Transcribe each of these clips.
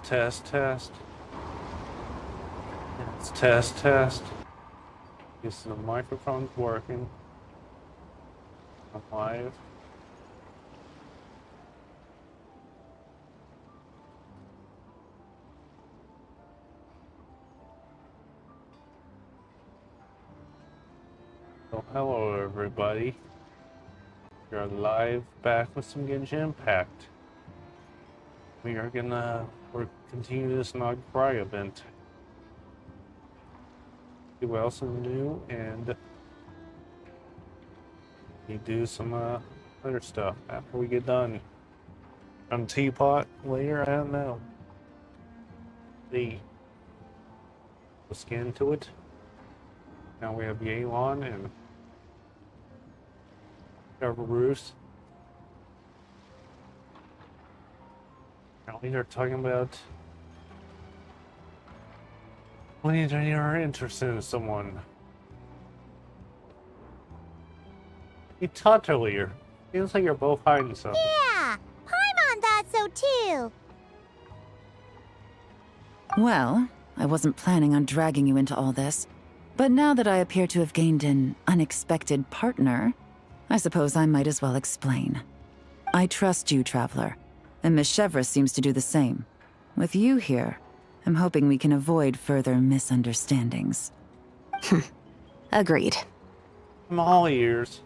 Test, test. It's test, test. Yes, the microphone's working. I'm live. So hello everybody. We're live back with some Genshin Impact. We're continue this Nog Cry event. Do else is new and we do some other stuff after we get done. On Teapot later, I don't know. We'll scan to it. Now we have Yelan and Bruce. Now we are talking about when you're interested in someone. You talked earlier. Feels like you're both hiding something. Yeah, Paimon thought so too. Well, I wasn't planning on dragging you into all this, but now that I appear to have gained an unexpected partner, I suppose I might as well explain. I trust you, Traveler, and Miss Chevreuse seems to do the same. With you here, I'm hoping we can avoid further misunderstandings. Agreed. I'm all ears.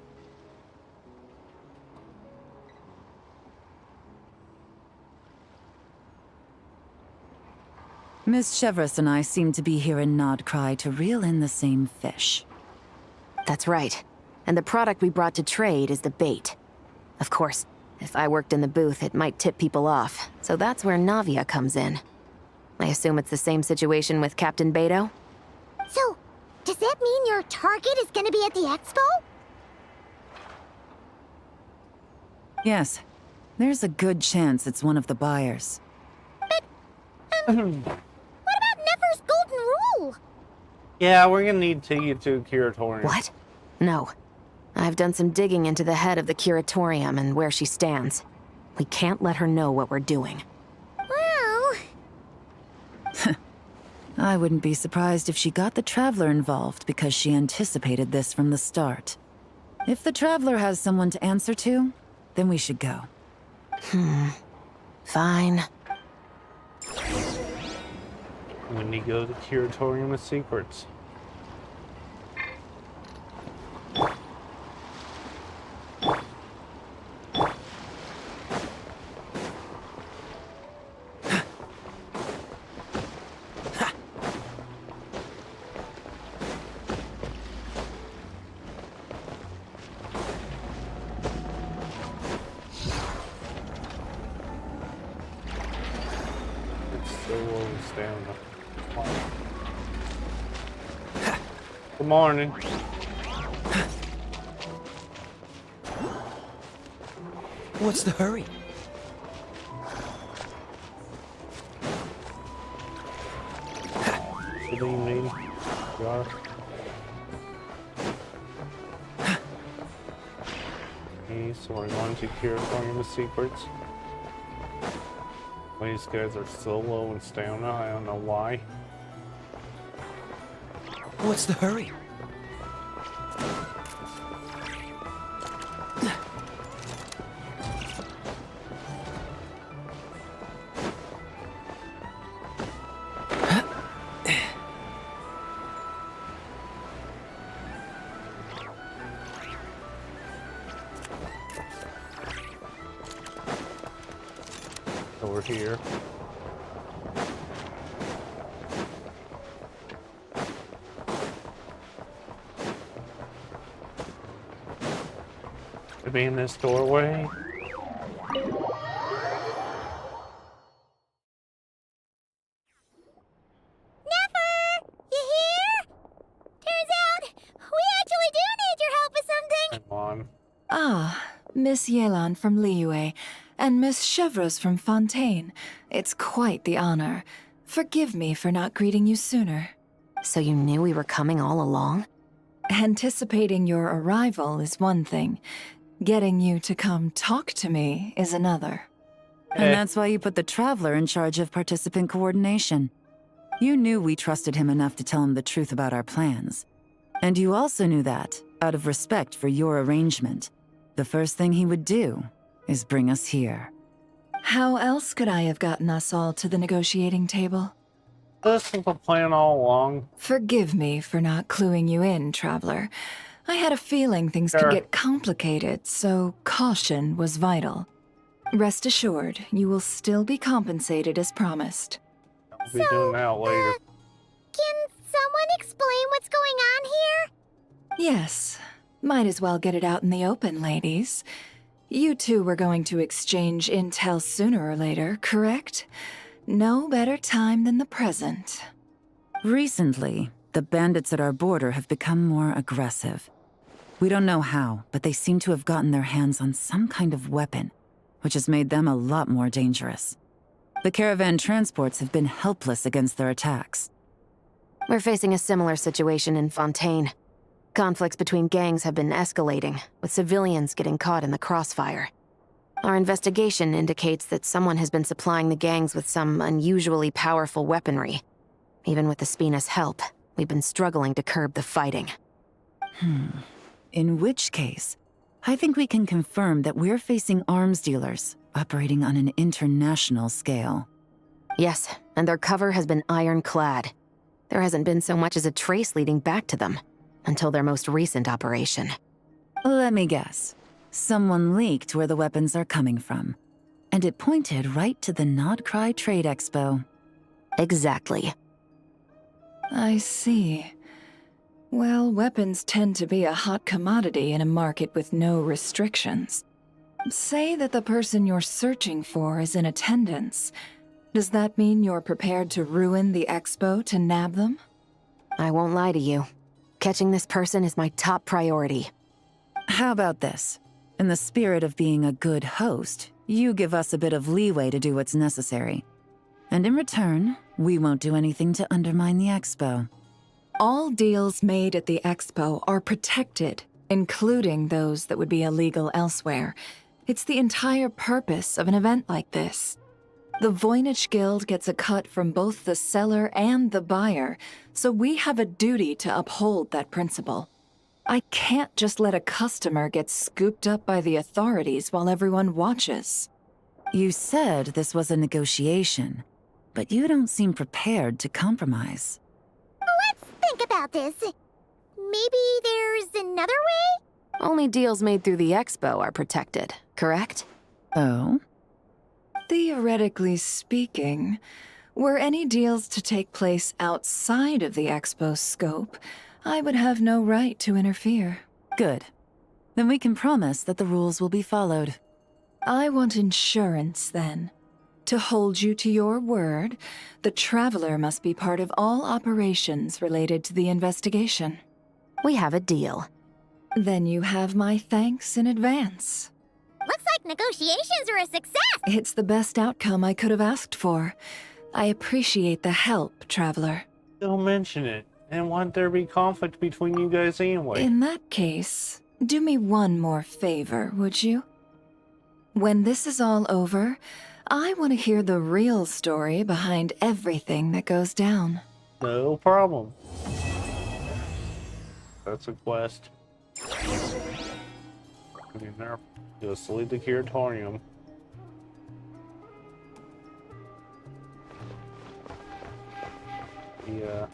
Miss Chevreuse and I seem to be here in Nodcry to reel in the same fish. That's right. And the product we brought to trade is the bait. Of course, if I worked in the booth, it might tip people off, so that's where Navia comes in. I assume it's the same situation with Captain Beto? So, does that mean your target is gonna be at the expo? Yes, there's a good chance it's one of the buyers. But, what about Nefer's golden rule? Yeah, we're gonna need to get to Curatorium. What? No. I've done some digging into the head of the Curatorium and where she stands. We can't let her know what we're doing. Well... I wouldn't be surprised if she got the Traveler involved because she anticipated this from the start. If the Traveler has someone to answer to, then we should go. Fine. When you go to the Curatorium of Secrets. Good morning. What's the hurry? Good evening. You are. Okay, so we're going to Curatorium of Secrets. These guys are so low in stamina, I don't know why. What's the hurry? Over here. To be in this doorway. Nefer! You here? Turns out, we actually do need your help with something! Come on. Ah, Miss Yelan from Liyue, and Miss Chevreuse from Fontaine. It's quite the honor. Forgive me for not greeting you sooner. So you knew we were coming all along? Anticipating your arrival is one thing. Getting you to come talk to me is another. And that's why you put the Traveler in charge of participant coordination. You knew we trusted him enough to tell him the truth about our plans. And you also knew that, out of respect for your arrangement, the first thing he would do is bring us here. How else could I have gotten us all to the negotiating table? This was the plan all along. Forgive me for not cluing you in, Traveler. I had a feeling things Sure. could get complicated, so caution was vital. Rest assured, you will still be compensated as promised. We'll be doing that later. Can someone explain what's going on here? Yes, might as well get it out in the open, ladies. You two were going to exchange intel sooner or later, correct? No better time than the present. Recently, the bandits at our border have become more aggressive. We don't know how, but they seem to have gotten their hands on some kind of weapon, which has made them a lot more dangerous. The caravan transports have been helpless against their attacks. We're facing a similar situation in Fontaine. Conflicts between gangs have been escalating, with civilians getting caught in the crossfire. Our investigation indicates that someone has been supplying the gangs with some unusually powerful weaponry. Even with the Spina's help, we've been struggling to curb the fighting. In which case, I think we can confirm that we're facing arms dealers operating on an international scale. Yes, and their cover has been ironclad. There hasn't been so much as a trace leading back to them, until their most recent operation. Let me guess. Someone leaked where the weapons are coming from. And it pointed right to the Nodcry Trade Expo. Exactly. I see. Well, weapons tend to be a hot commodity in a market with no restrictions. Say that the person you're searching for is in attendance. Does that mean you're prepared to ruin the expo to nab them? I won't lie to you. Catching this person is my top priority. How about this? In the spirit of being a good host, you give us a bit of leeway to do what's necessary. And in return, we won't do anything to undermine the expo. All deals made at the expo are protected, including those that would be illegal elsewhere. It's the entire purpose of an event like this. The Voynich Guild gets a cut from both the seller and the buyer, so we have a duty to uphold that principle. I can't just let a customer get scooped up by the authorities while everyone watches. You said this was a negotiation, but you don't seem prepared to compromise. Let's think about this. Maybe there's another way? Only deals made through the expo are protected, correct? Oh? Theoretically speaking, were any deals to take place outside of the expo's scope, I would have no right to interfere. Good. Then we can promise that the rules will be followed. I want insurance, then. To hold you to your word, the Traveler must be part of all operations related to the investigation. We have a deal. Then you have my thanks in advance. Looks like negotiations were a success! It's the best outcome I could have asked for. I appreciate the help, Traveler. Don't mention it. And want there to be conflict between you guys anyway. In that case, do me one more favor, would you? When this is all over, I want to hear the real story behind everything that goes down. No problem. That's a quest. Get in there. Just leave the curatorium. Yeah.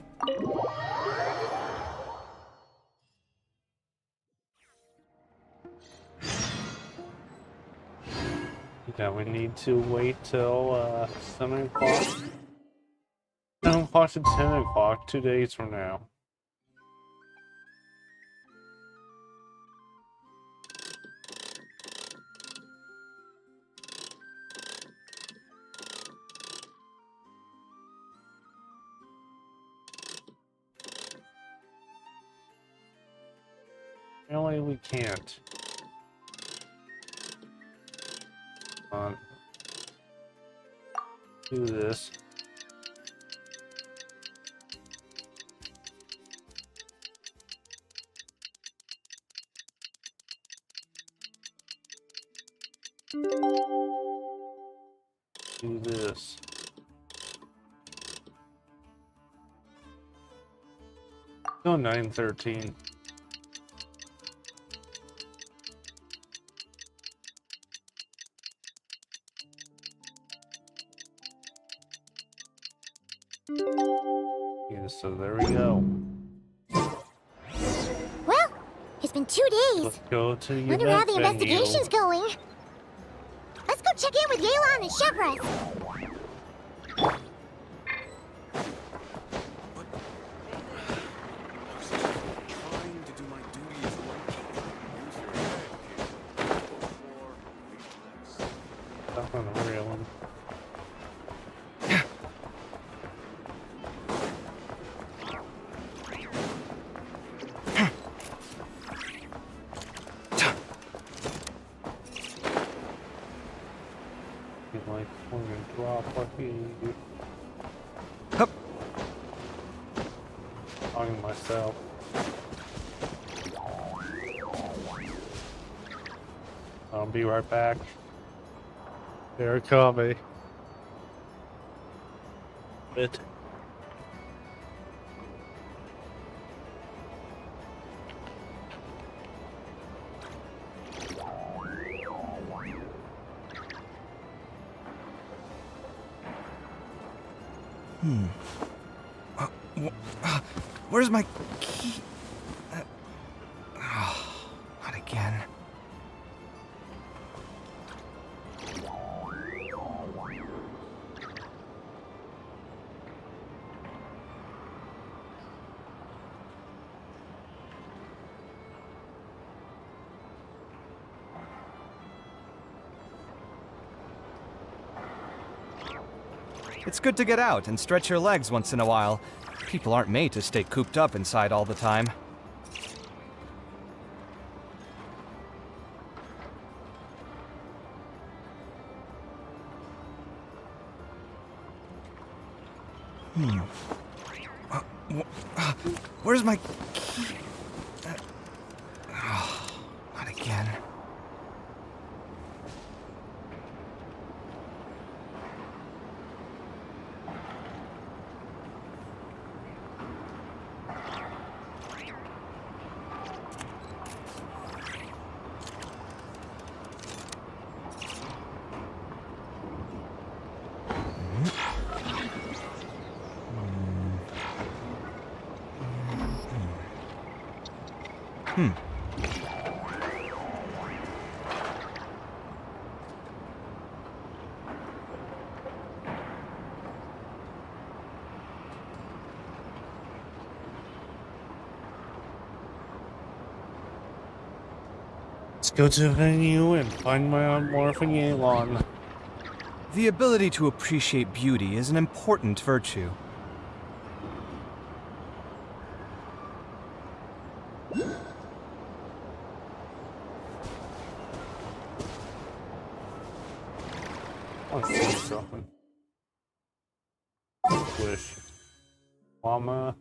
Now we need to wait till 7 o'clock. 7 o'clock to 10 o'clock, 2 days from now. Really, we can't. Do this. do this. Go 913. Yeah, so there we go. Well, it's been 2 days. Let's go to the Wonder how event the venue. investigation's going. Let's go check in with Yelan and Chevron. Trying to do my duty as a monkey. Use your head, kid. Or weakness. That's not a real one. He's like, I'm gonna drop what he. Hup. Talking to myself. I'll be right back. They're coming. Bit. Where's my key? Not again. It's good to get out and stretch your legs once in a while. People aren't made to stay cooped up inside all the time. Where's my key? Not again. Let's go to the venue and find my unmorphing Elon. The ability to appreciate beauty is an important virtue. Let's see something. Wish. Llama.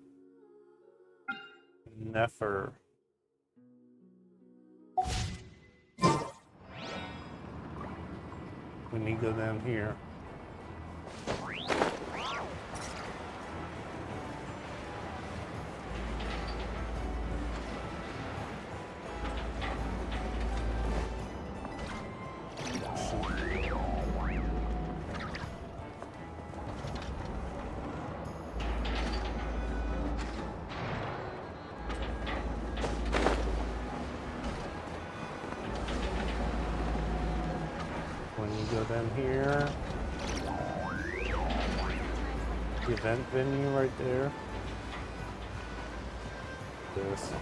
Nefer. We need to go down here. When you go down here, the event venue right there. This.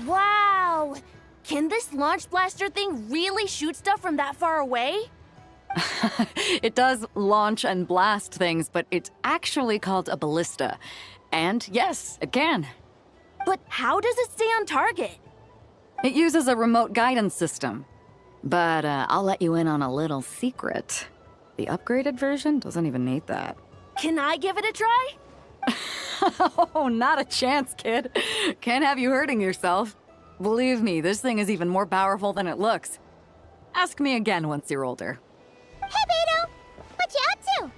Wow! Can this launch blaster thing really shoot stuff from that far away? It does launch and blast things, but it's actually called a ballista. And yes, it can. But how does it stay on target? It uses a remote guidance system. But I'll let you in on a little secret. The upgraded version doesn't even need that. Can I give it a try? Oh, not a chance, kid. Can't have you hurting yourself. Believe me, this thing is even more powerful than it looks. Ask me again once you're older. Hey, Beto! What you up to?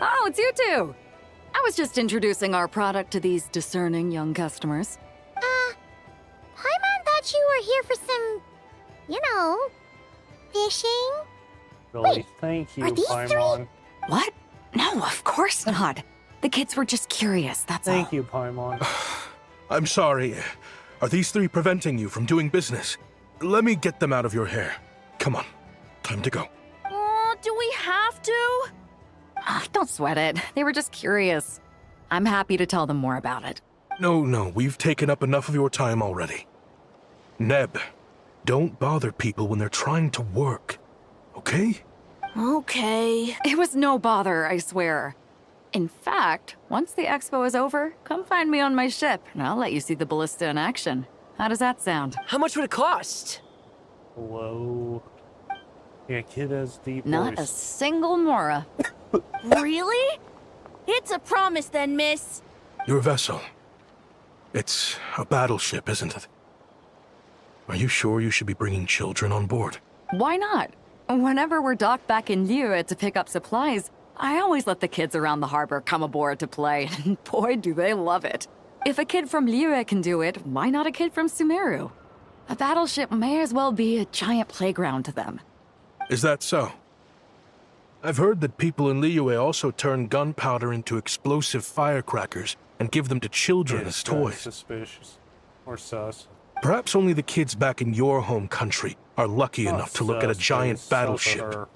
Oh, it's you two! I was just introducing our product to these discerning young customers. Paimon thought you were here for some, fishing. Really, Wait, thank you, are these Paimon. What? No, of course not. The kids were just curious, that's all. Thank you, Paimon. I'm sorry. Are these three preventing you from doing business? Let me get them out of your hair. Come on. Time to go. Oh, do we have to? Ah, don't sweat it. They were just curious. I'm happy to tell them more about it. No, we've taken up enough of your time already. Neb, don't bother people when they're trying to work. Okay? Okay. It was no bother, I swear. In fact, once the expo is over, come find me on my ship, and I'll let you see the ballista in action. How does that sound? How much would it cost? Whoa. Yeah, kid has deep Not a voice. single mora. Really? It's a promise then, miss. Your vessel. It's a battleship, isn't it? Are you sure you should be bringing children on board? Why not? Whenever we're docked back in Liyue to pick up supplies, I always let the kids around the harbor come aboard to play, and boy, do they love it. If a kid from Liyue can do it, why not a kid from Sumeru? A battleship may as well be a giant playground to them. Is that so? I've heard that people in Liyue also turn gunpowder into explosive firecrackers and give them to children as toys. Suspicious. Or sus. Perhaps only the kids back in your home country are lucky Not enough to look at a sus, giant but sus battleship of her.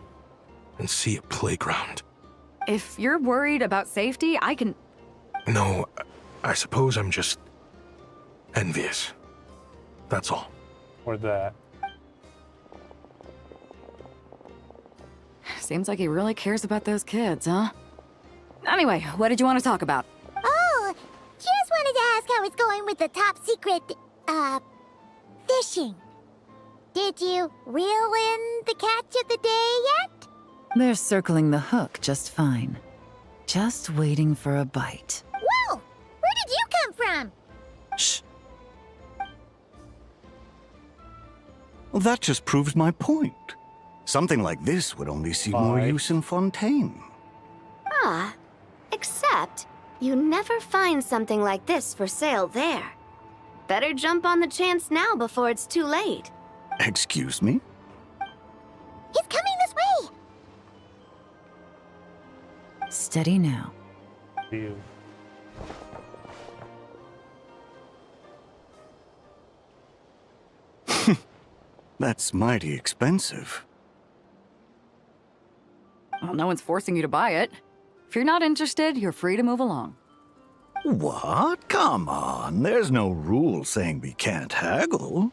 and see a playground. If you're worried about safety, I can... No, I suppose I'm just envious. That's all. Or that. Seems like he really cares about those kids, huh? Anyway, what did you want to talk about? Oh, just wanted to ask how it's going with the top secret, fishing. Did you reel in the catch of the day yet? They're circling the hook just fine. Just waiting for a bite. Whoa! Where did you come from? Shh. Well, that just proves my point. Something like this would only see more Bye. use in Fontaine. Ah, except you never find something like this for sale there. Better jump on the chance now before it's too late. Excuse me? He's coming this way! Steady now. You. That's mighty expensive. Well, no one's forcing you to buy it. If you're not interested, you're free to move along. What? Come on, there's no rule saying we can't haggle.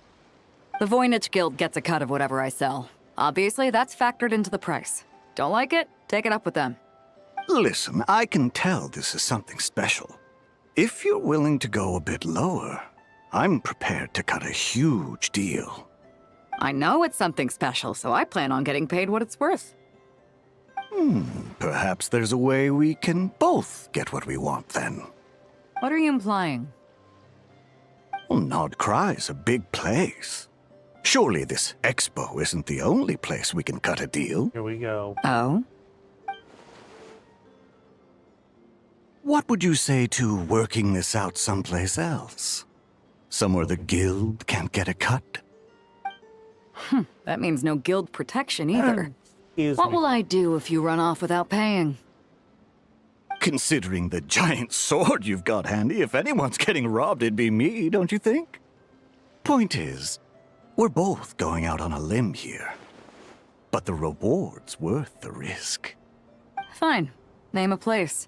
The Voynich Guild gets a cut of whatever I sell. Obviously, that's factored into the price. Don't like it? Take it up with them. Listen, I can tell this is something special. If you're willing to go a bit lower, I'm prepared to cut a huge deal. I know it's something special, so I plan on getting paid what it's worth. Perhaps there's a way we can both get what we want then. What are you implying? Well, Nod Cry's a big place. Surely this expo isn't the only place we can cut a deal. Here we go. Oh? What would you say to working this out someplace else? Somewhere the guild can't get a cut? That means no guild protection either. Excuse What me. will I do if you run off without paying? Considering the giant sword you've got handy, if anyone's getting robbed, it'd be me, don't you think? Point is, we're both going out on a limb here. But the reward's worth the risk. Fine. Name a place.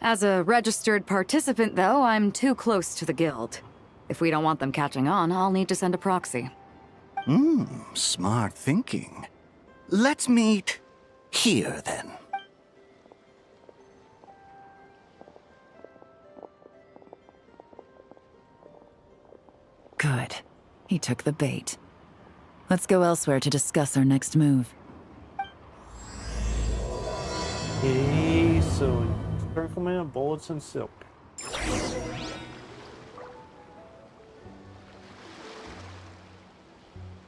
As a registered participant, though, I'm too close to the guild. If we don't want them catching on, I'll need to send a proxy. Smart thinking. Let's meet here, then. Good. He took the bait. Let's go elsewhere to discuss our next move. Okay, so Circlement of bullets and silk.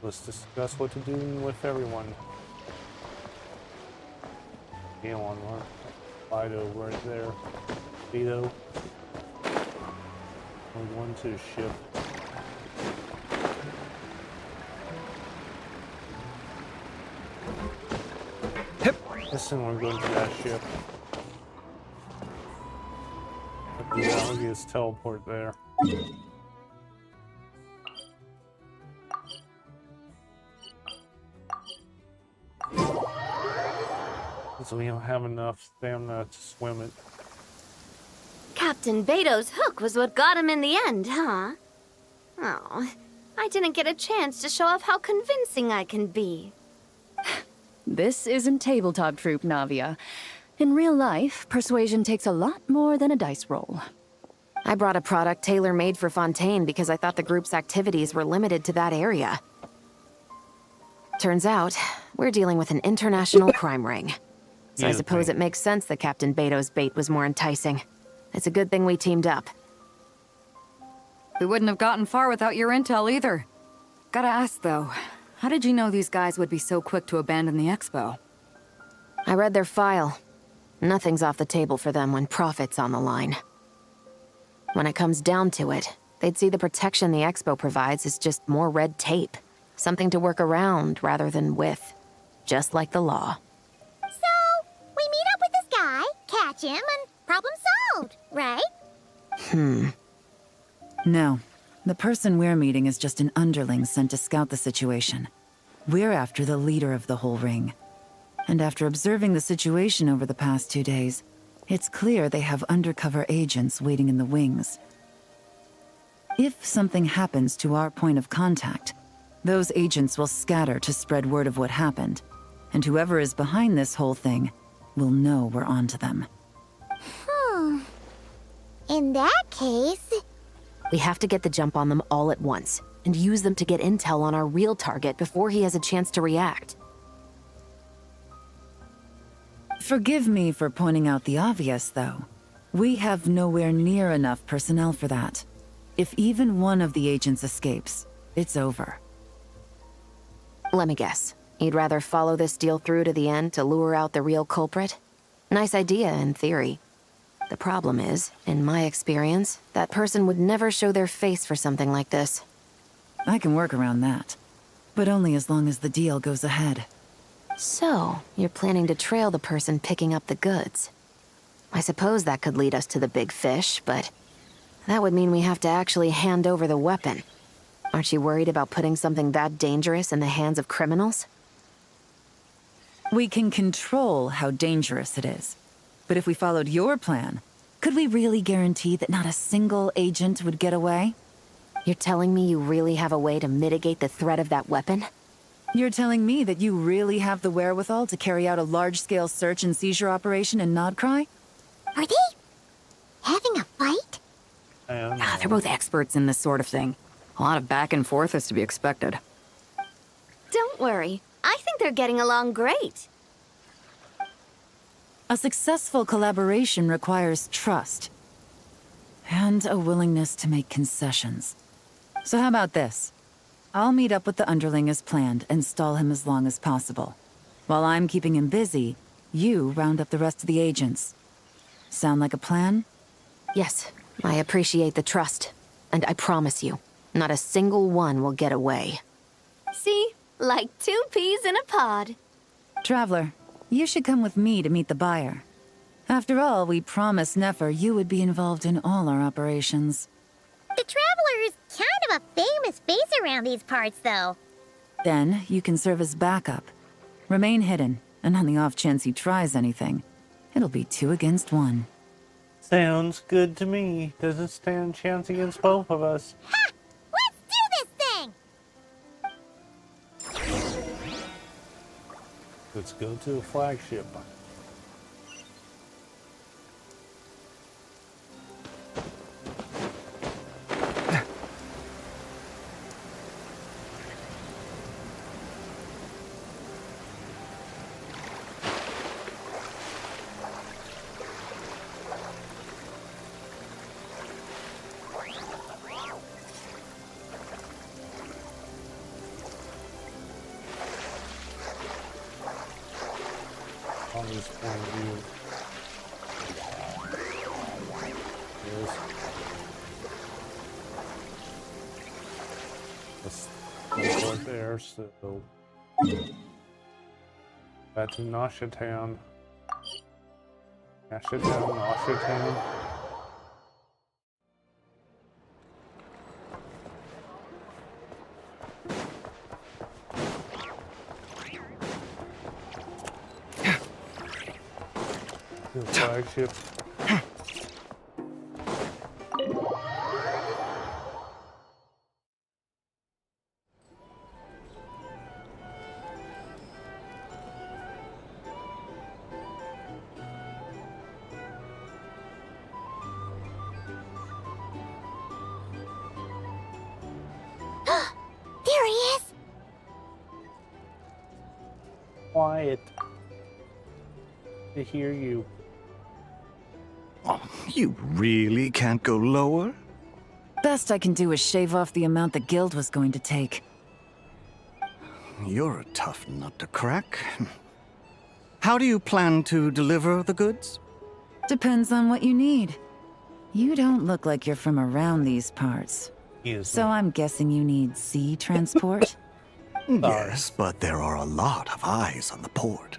Let's discuss what to do with everyone. Get on, Fido right there. Fido. We're going to the ship. Listen, we're going to that ship. But the obvious teleport there. So we don't have enough stamina to swim it. Captain Beto's hook was what got him in the end, huh? Oh, I didn't get a chance to show off how convincing I can be. This isn't tabletop troop, Navia. In real life, persuasion takes a lot more than a dice roll. I brought a product tailor-made for Fontaine because I thought the group's activities were limited to that area. Turns out, we're dealing with an international crime ring. So I suppose it makes sense that Captain Beto's bait was more enticing. It's a good thing we teamed up. We wouldn't have gotten far without your intel either. Gotta ask though, how did you know these guys would be so quick to abandon the expo? I read their file. Nothing's off the table for them when profit's on the line. When it comes down to it, they'd see the protection the expo provides as just more red tape. Something to work around rather than with. Just like the law. So, we meet up with this guy, catch him, and problem solved, right? No. The person we're meeting is just an underling sent to scout the situation. We're after the leader of the whole ring. And after observing the situation over the past 2 days, it's clear they have undercover agents waiting in the wings. If something happens to our point of contact, those agents will scatter to spread word of what happened, and whoever is behind this whole thing will know we're onto them. In that case... We have to get the jump on them all at once, and use them to get intel on our real target before he has a chance to react. Forgive me for pointing out the obvious, though. We have nowhere near enough personnel for that. If even one of the agents escapes, it's over. Let me guess. You'd rather follow this deal through to the end to lure out the real culprit? Nice idea, in theory. The problem is, in my experience, that person would never show their face for something like this. I can work around that. But only as long as the deal goes ahead. So, you're planning to trail the person picking up the goods. I suppose that could lead us to the big fish, but that would mean we have to actually hand over the weapon. Aren't you worried about putting something that dangerous in the hands of criminals? We can control how dangerous it is. But if we followed your plan, could we really guarantee that not a single agent would get away? You're telling me you really have a way to mitigate the threat of that weapon? You're telling me that you really have the wherewithal to carry out a large-scale search and seizure operation in Nodcry? Are they having a fight? They're both experts in this sort of thing. A lot of back and forth is to be expected. Don't worry. I think they're getting along great. A successful collaboration requires trust. And a willingness to make concessions. So how about this? I'll meet up with the underling as planned and stall him as long as possible. While I'm keeping him busy, you round up the rest of the agents. Sound like a plan? Yes, I appreciate the trust. And I promise you, not a single one will get away. See? Like 2 peas in a pod. Traveler, you should come with me to meet the buyer. After all, we promised Nefer you would be involved in all our operations. The Traveler is kind of a famous face around these parts, though. Then, you can serve as backup. Remain hidden, and on the off chance he tries anything, it'll be 2 against 1. Sounds good to me. Doesn't stand a chance against both of us. Ha! Let's do this thing! Let's go to the flagship. Mommy's point of view. Is let's go right there, so back to Nausea Town. Nausea Town, Nausea Town. The flagship. There he is! Quiet. To hear you. Oh, you really can't go lower? Best I can do is shave off the amount the guild was going to take. You're a tough nut to crack. How do you plan to deliver the goods? Depends on what you need. You don't look like you're from around these parts. So I'm guessing you need sea transport? Yes, but there are a lot of eyes on the port.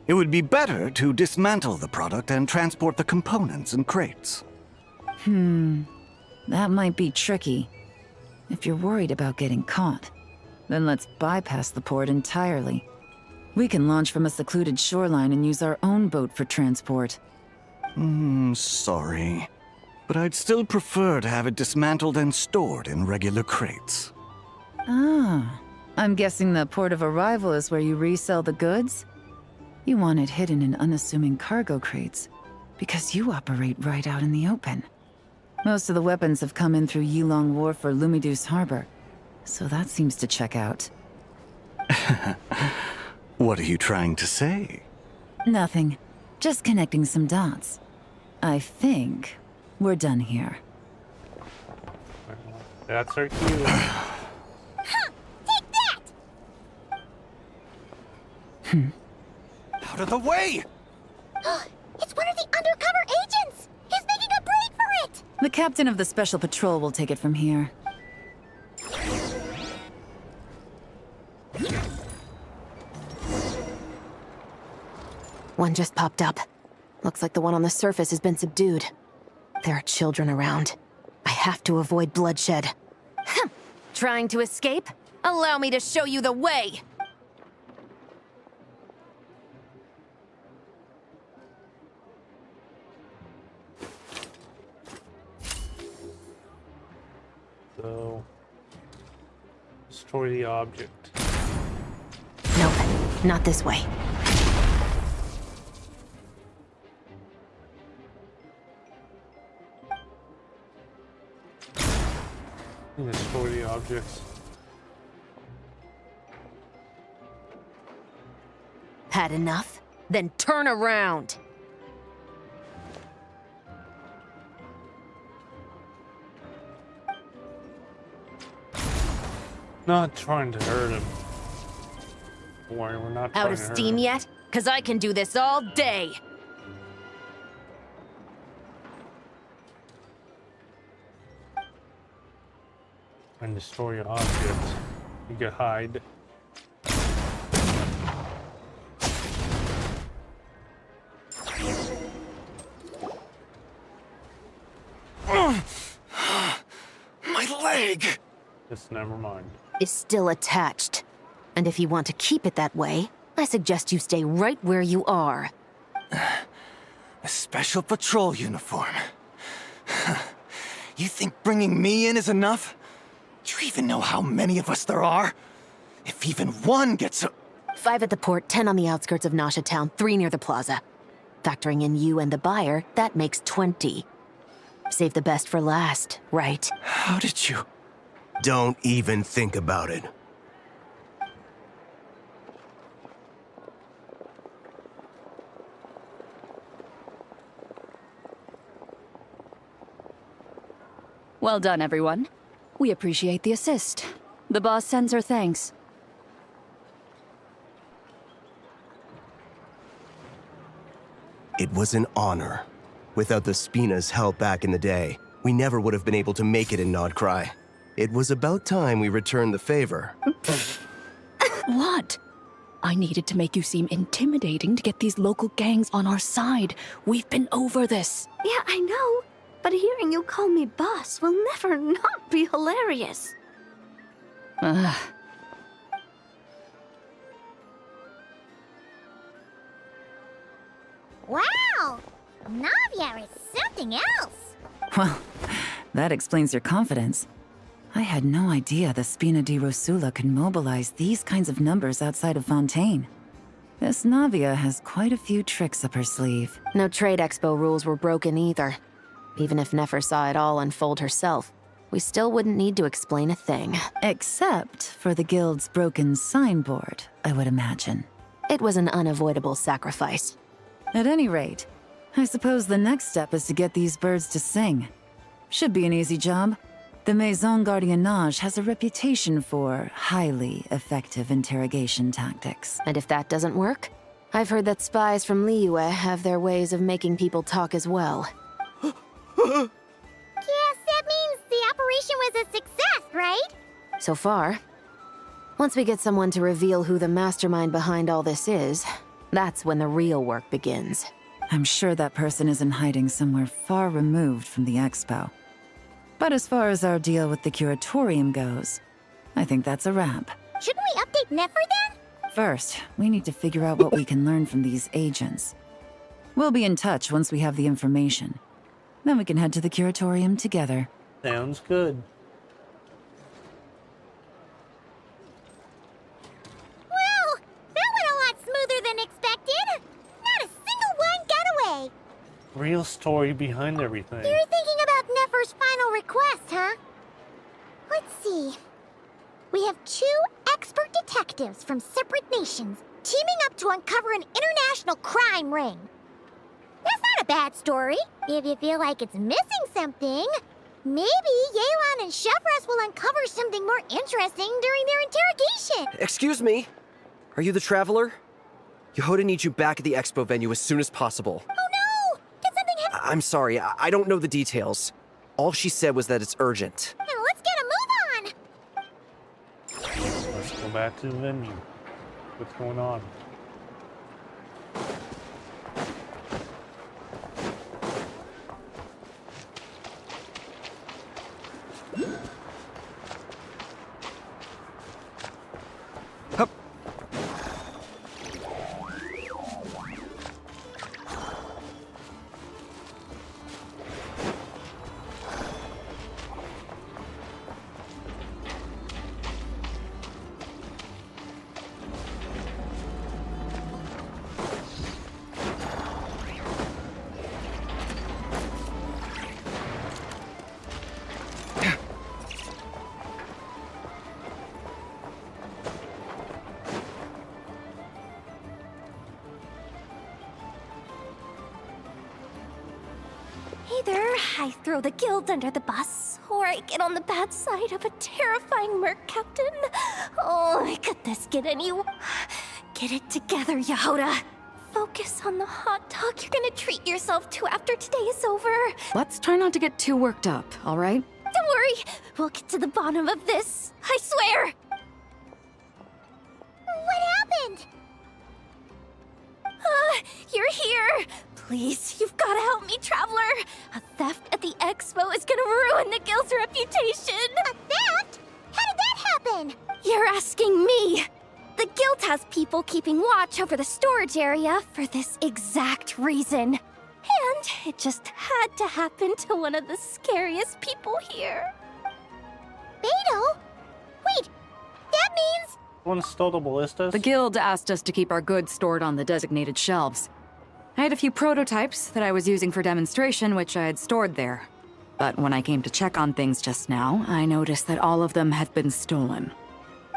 It would be better to dismantle the product and transport the components in crates. That might be tricky. If you're worried about getting caught, then let's bypass the port entirely. We can launch from a secluded shoreline and use our own boat for transport. Sorry. But I'd still prefer to have it dismantled and stored in regular crates. Ah, I'm guessing the port of arrival is where you resell the goods? You want it hidden in unassuming cargo crates, because you operate right out in the open. Most of the weapons have come in through Yilong Wharf or Lumiduce Harbor, so that seems to check out. What are you trying to say? Nothing. Just connecting some dots. I think we're done here. That's our cue. Take that! Out of the way! It's one of the undercover agents! He's making a break for it! The captain of the Special Patrol will take it from here. One just popped up. Looks like the one on the surface has been subdued. There are children around. I have to avoid bloodshed. Trying to escape? Allow me to show you the way! So, destroy the object. Nope, not this way. Destroy the objects. Had enough? Then turn around! Not trying to hurt him. Don't worry, we're not trying Out of to hurt steam him. yet? 'Cause I can do this all day! And destroy your objects. You can hide. My leg! Just never mind. Is still attached. And if you want to keep it that way, I suggest you stay right where you are. A special patrol uniform. You think bringing me in is enough? Do you even know how many of us there are? If even one gets a... 5 at the port, 10 on the outskirts of Nausea Town, 3 near the plaza. Factoring in you and the buyer, that makes 20. Save the best for last, right? How did you... Don't even think about it. Well done, everyone. We appreciate the assist. The boss sends her thanks. It was an honor. Without the Spina's help back in the day, we never would have been able to make it in Nodcry. It was about time we returned the favor. What? I needed to make you seem intimidating to get these local gangs on our side. We've been over this. Yeah, I know. But hearing you call me boss will never not be hilarious. Ugh. Wow! Navia is something else! Well, that explains your confidence. I had no idea the Spina di Rosula could mobilize these kinds of numbers outside of Fontaine. This Navia has quite a few tricks up her sleeve. No trade expo rules were broken either. Even if Nefer saw it all unfold herself, we still wouldn't need to explain a thing. Except for the guild's broken signboard, I would imagine. It was an unavoidable sacrifice. At any rate, I suppose the next step is to get these birds to sing. Should be an easy job. The Maison Gardiennage has a reputation for highly effective interrogation tactics. And if that doesn't work, I've heard that spies from Liyue have their ways of making people talk as well. Yes, that means the operation was a success, right? So far. Once we get someone to reveal who the mastermind behind all this is, that's when the real work begins. I'm sure that person is in hiding somewhere far removed from the expo. But as far as our deal with the curatorium goes, I think that's a wrap. Shouldn't we update Nefer then? First, we need to figure out what we can learn from these agents. We'll be in touch once we have the information. Then we can head to the curatorium together. Sounds good. Well, that went a lot smoother than expected. Not a single one got away. Real story behind everything. You're thinking about Nefer's final request, huh? Let's see. We have 2 expert detectives from separate nations teaming up to uncover an international crime ring. That's not a bad story. If you feel like it's missing something, maybe Yelan and Chevres will uncover something more interesting during their interrogation. Excuse me? Are you the Traveler? Yehoda needs you back at the expo venue as soon as possible. Oh no! Did something happen? I'm sorry, I don't know the details. All she said was that it's urgent. Now let's get a move on! Let's go back to the venue. What's going on? Hup. Either I throw the guild under the bus, or I get on the bad side of a terrifying merc captain. Oh, could this get any... Get it together, Yehoda. Focus on the hot dog you're gonna treat yourself to after today is over. Let's try not to get too worked up, all right? Don't worry, we'll get to the bottom of this. I swear. What happened? You're here. Please, you've got to help me, Traveler. A theft at the expo is gonna ruin the guild's reputation. A theft? How did that happen? You're asking me. The guild has people keeping watch over the storage area for this exact reason. And it just had to happen to one of the scariest people here. Beto? Wait, that means... Someone stole the ballistas? The guild asked us to keep our goods stored on the designated shelves. I had a few prototypes that I was using for demonstration, which I had stored there. But when I came to check on things just now, I noticed that all of them had been stolen.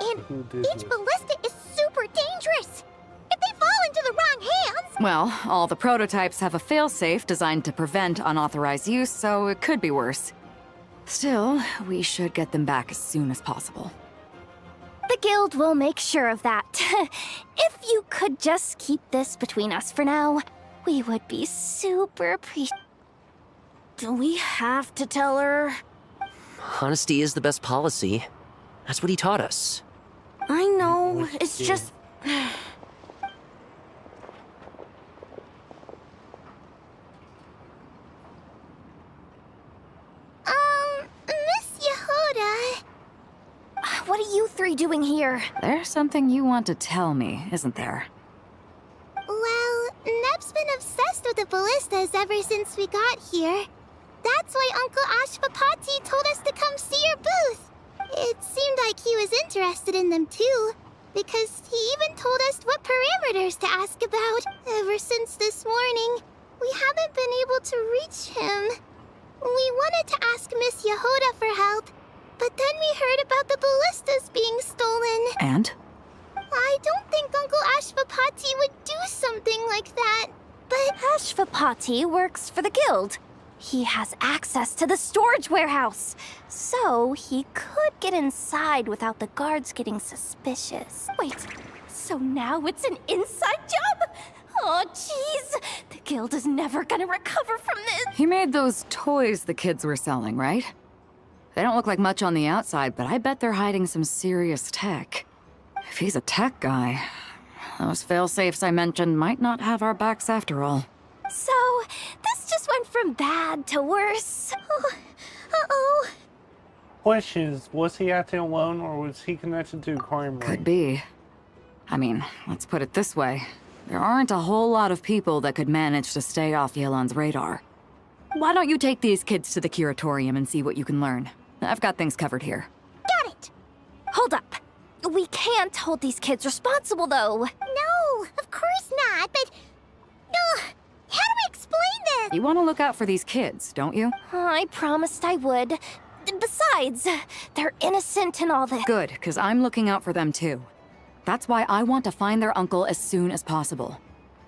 And each ballista is super dangerous. If they fall into the wrong hands... Well, all the prototypes have a failsafe designed to prevent unauthorized use, so it could be worse. Still, we should get them back as soon as possible. The guild will make sure of that. If you could just keep this between us for now, We would be super appreciative. Do we have to tell her? Honesty is the best policy. That's what he taught us. I know, it's just... Miss Yehuda... What are you three doing here? There's something you want to tell me, isn't there? Well, Neb's been obsessed with the ballistas ever since we got here. That's why Uncle Ashvapati told us to come see your booth. It seemed like he was interested in them too, because he even told us what parameters to ask about. Ever since this morning, we haven't been able to reach him. We wanted to ask Miss Yehuda for help, but then we heard about the ballistas being stolen. And? I don't think Uncle Ashvapati would do something like that. But Ashvapati works for the guild. He has access to the storage warehouse, so he could get inside without the guards getting suspicious. Wait, so now it's an inside job? Oh, jeez. The guild is never gonna recover from this. He made those toys the kids were selling, right? They don't look like much on the outside, but I bet they're hiding some serious tech. If he's a tech guy, those fail-safes I mentioned might not have our backs after all. So, this just went from bad to worse. Uh-oh. Question is, was he acting alone or was he connected to a crime ring? Could be. I mean, let's put it this way. There aren't a whole lot of people that could manage to stay off Yelan's radar. Why don't you take these kids to the curatorium and see what you can learn? I've got things covered here. Got it. Hold up. We can't hold these kids responsible, though. No, of course not, but... how do we explain this? You want to look out for these kids, don't you? I promised I would. Besides, they're innocent and all this. Good, because I'm looking out for them too. That's why I want to find their uncle as soon as possible.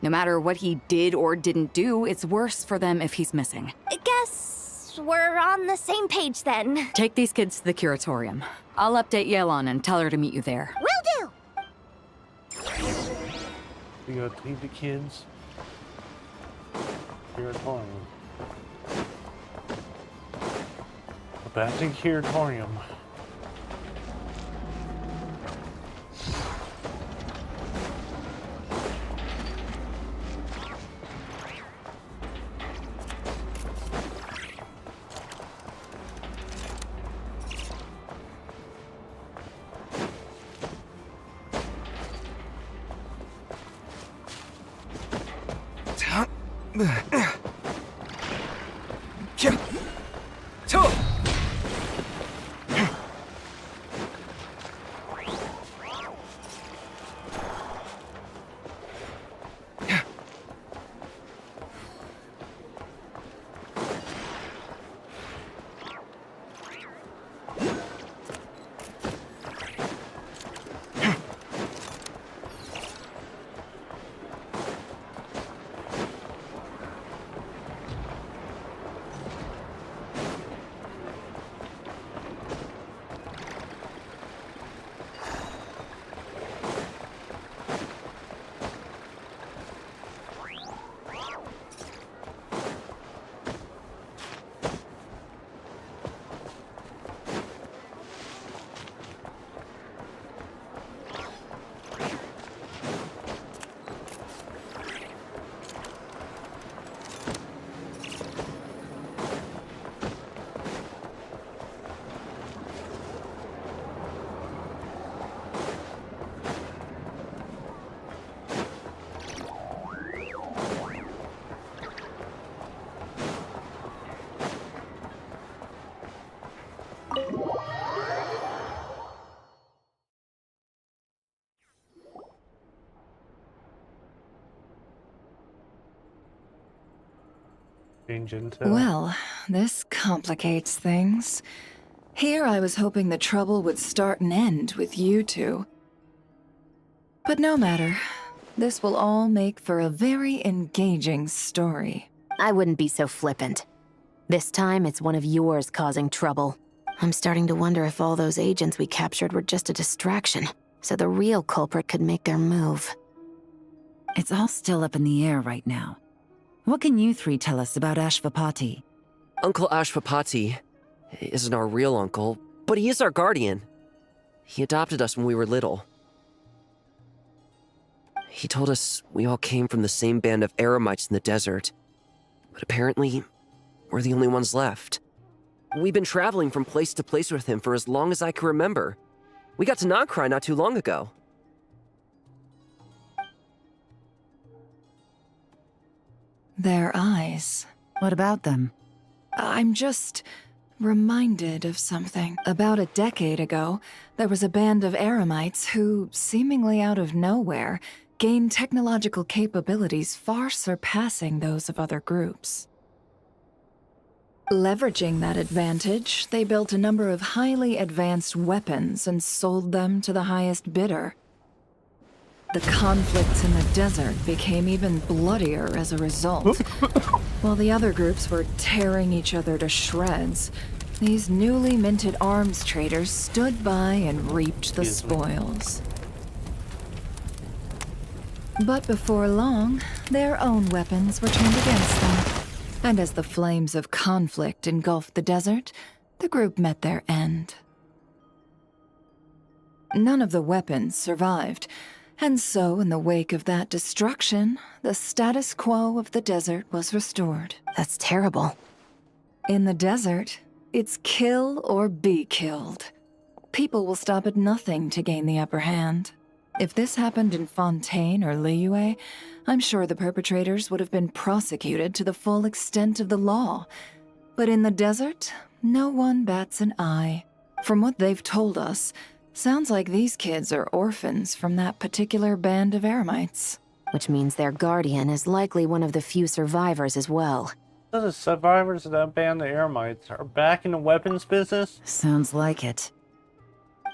No matter what he did or didn't do, it's worse for them if he's missing. Guess we're on the same page then. Take these kids to the curatorium. I'll update Yelan and tell her to meet you there. Will do! We gotta take the kids. Curatorium. Back to curatorium. Well, this complicates things. Here I was hoping the trouble would start and end with you two. But no matter. This will all make for a very engaging story. I wouldn't be so flippant. This time, it's one of yours causing trouble. I'm starting to wonder if all those agents we captured were just a distraction, so the real culprit could make their move. It's all still up in the air right now. What can you three tell us about Ashvapati? Uncle Ashvapati isn't our real uncle, but he is our guardian. He adopted us when we were little. He told us we all came from the same band of eremites in the desert, but apparently, we're the only ones left. We've been traveling from place to place with him for as long as I can remember. We got to Nagcry not too long ago. Their eyes. What about them? I'm just reminded of something. About a decade ago, there was a band of eremites who, seemingly out of nowhere, gained technological capabilities far surpassing those of other groups. Leveraging that advantage, they built a number of highly advanced weapons and sold them to the highest bidder. The conflicts in the desert became even bloodier as a result. While the other groups were tearing each other to shreds, these newly minted arms traders stood by and reaped the spoils. But before long, their own weapons were turned against them. And as the flames of conflict engulfed the desert, the group met their end. None of the weapons survived, and so in the wake of that destruction, the status quo of the desert was restored. That's terrible. In the desert, it's kill or be killed. People will stop at nothing to gain the upper hand. If this happened in Fontaine or Liyue, I'm sure the perpetrators would have been prosecuted to the full extent of the law. But in the desert, no one bats an eye. From what they've told us, sounds like these kids are orphans from that particular band of eremites. Which means their guardian is likely one of the few survivors as well. So the survivors of that band of eremites are back in the weapons business? Sounds like it.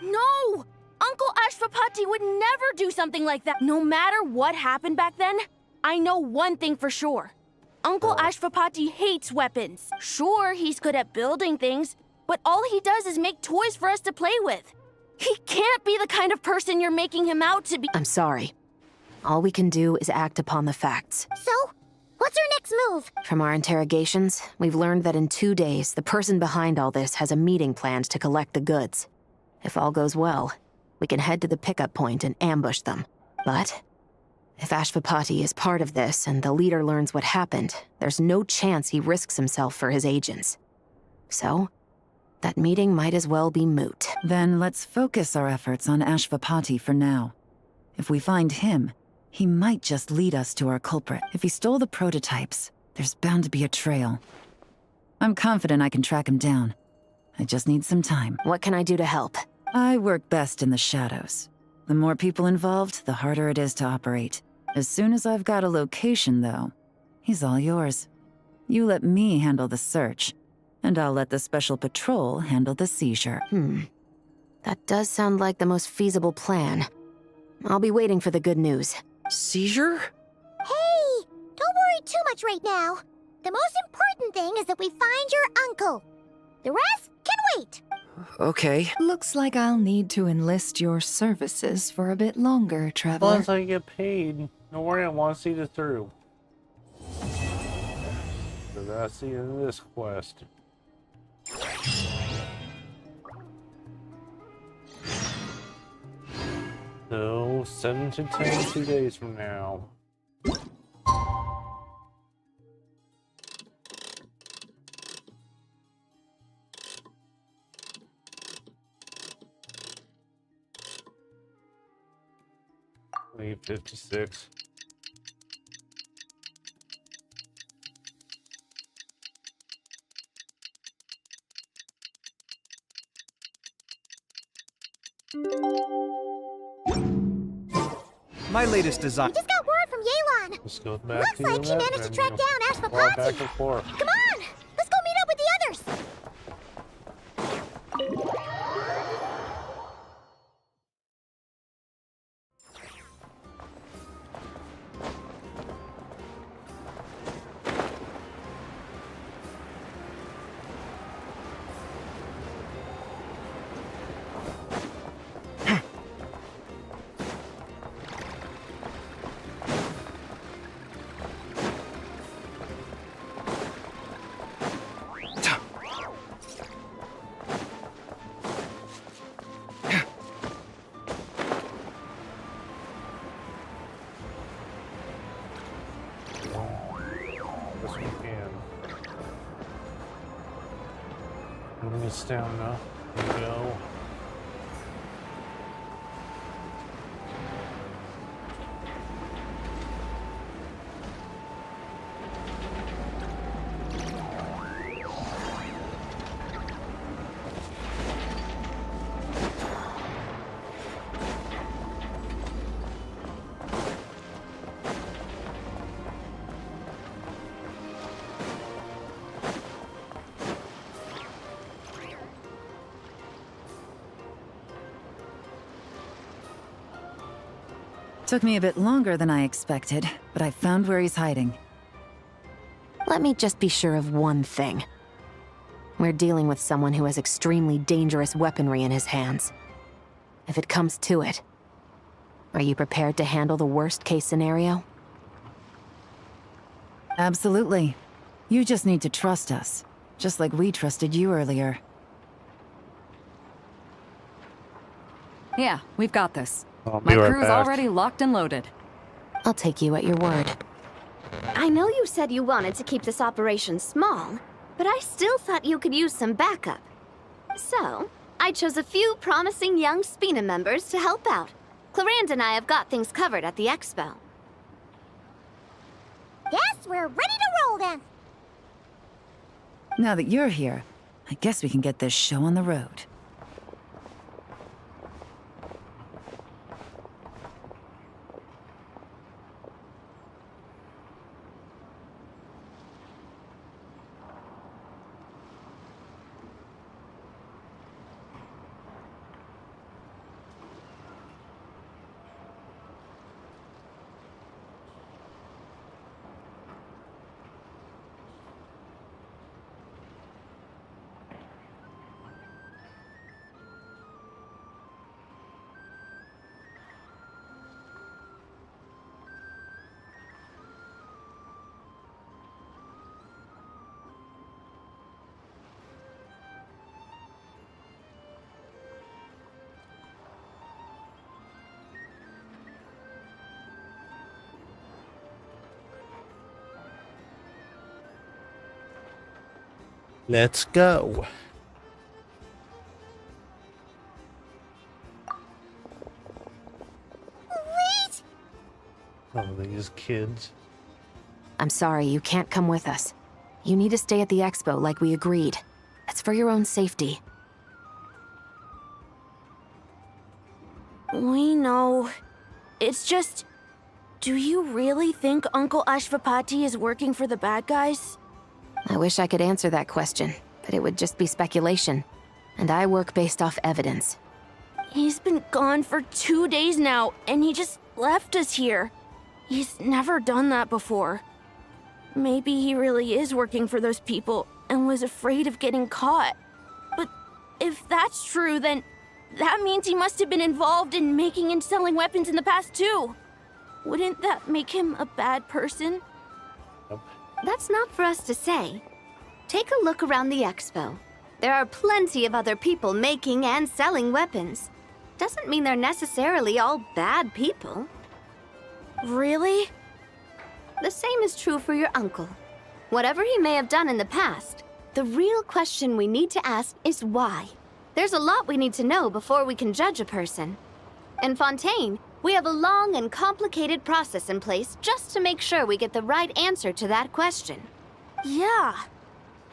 No! Uncle Ashvapati would never do something like that. No matter what happened back then, I know one thing for sure. Uncle Ashvapati hates weapons. Sure, he's good at building things, but all he does is make toys for us to play with. He can't be the kind of person you're making him out to be. I'm sorry. All we can do is act upon the facts. So, what's our next move? From our interrogations, we've learned that in 2 days, the person behind all this has a meeting planned to collect the goods. If all goes well, we can head to the pickup point and ambush them. But if Ashvapati is part of this and the leader learns what happened, there's no chance he risks himself for his agents. So, that meeting might as well be moot. Then let's focus our efforts on Ashvapati for now. If we find him, he might just lead us to our culprit. If he stole the prototypes, there's bound to be a trail. I'm confident I can track him down. I just need some time. What can I do to help? I work best in the shadows. The more people involved, the harder it is to operate. As soon as I've got a location, though, he's all yours. You let me handle the search, and I'll let the special patrol handle the seizure. That does sound like the most feasible plan. I'll be waiting for the good news. Seizure? Hey! Don't worry too much right now. The most important thing is that we find your uncle. The rest can wait. Okay. Looks like I'll need to enlist your services for a bit longer, Traveler. Once I get paid, don't worry, I want to see this through. So that's the end of this quest. So, 7 to 10, 2 days from now. Leave 56. My latest design. We just got word from Yelan. Let's go back Looks to like she managed to track down Walk back Ashvapati. and forth. Come on! Let's go meet up with the others! Moving us down now. There we go. Took me a bit longer than I expected, but I found where he's hiding. Let me just be sure of one thing. We're dealing with someone who has extremely dangerous weaponry in his hands. If it comes to it, are you prepared to handle the worst-case scenario? Absolutely. You just need to trust us, just like we trusted you earlier. Yeah, we've got this. I'll be My right crew's back. already locked and loaded. I'll take you at your word. I know you said you wanted to keep this operation small, but I still thought you could use some backup. So, I chose a few promising young Spina members to help out. Clarand and I have got things covered at the expo. Guess we're ready to roll then. Now that you're here, I guess we can get this show on the road. Let's go. Wait! Oh, these kids. I'm sorry, you can't come with us. You need to stay at the expo like we agreed. It's for your own safety. We know. It's just... Do you really think Uncle Ashvapati is working for the bad guys? I wish I could answer that question, but it would just be speculation. And I work based off evidence. He's been gone for 2 days now, and he just left us here. He's never done that before. Maybe he really is working for those people and was afraid of getting caught. But if that's true, then that means he must have been involved in making and selling weapons in the past too. Wouldn't that make him a bad person? That's not for us to say. Take a look around the expo. There are plenty of other people making and selling weapons. Doesn't mean they're necessarily all bad people. Really? The same is true for your uncle. Whatever he may have done in the past, the real question we need to ask is why. There's a lot we need to know before we can judge a person. In Fontaine, we have a long and complicated process in place just to make sure we get the right answer to that question. Yeah.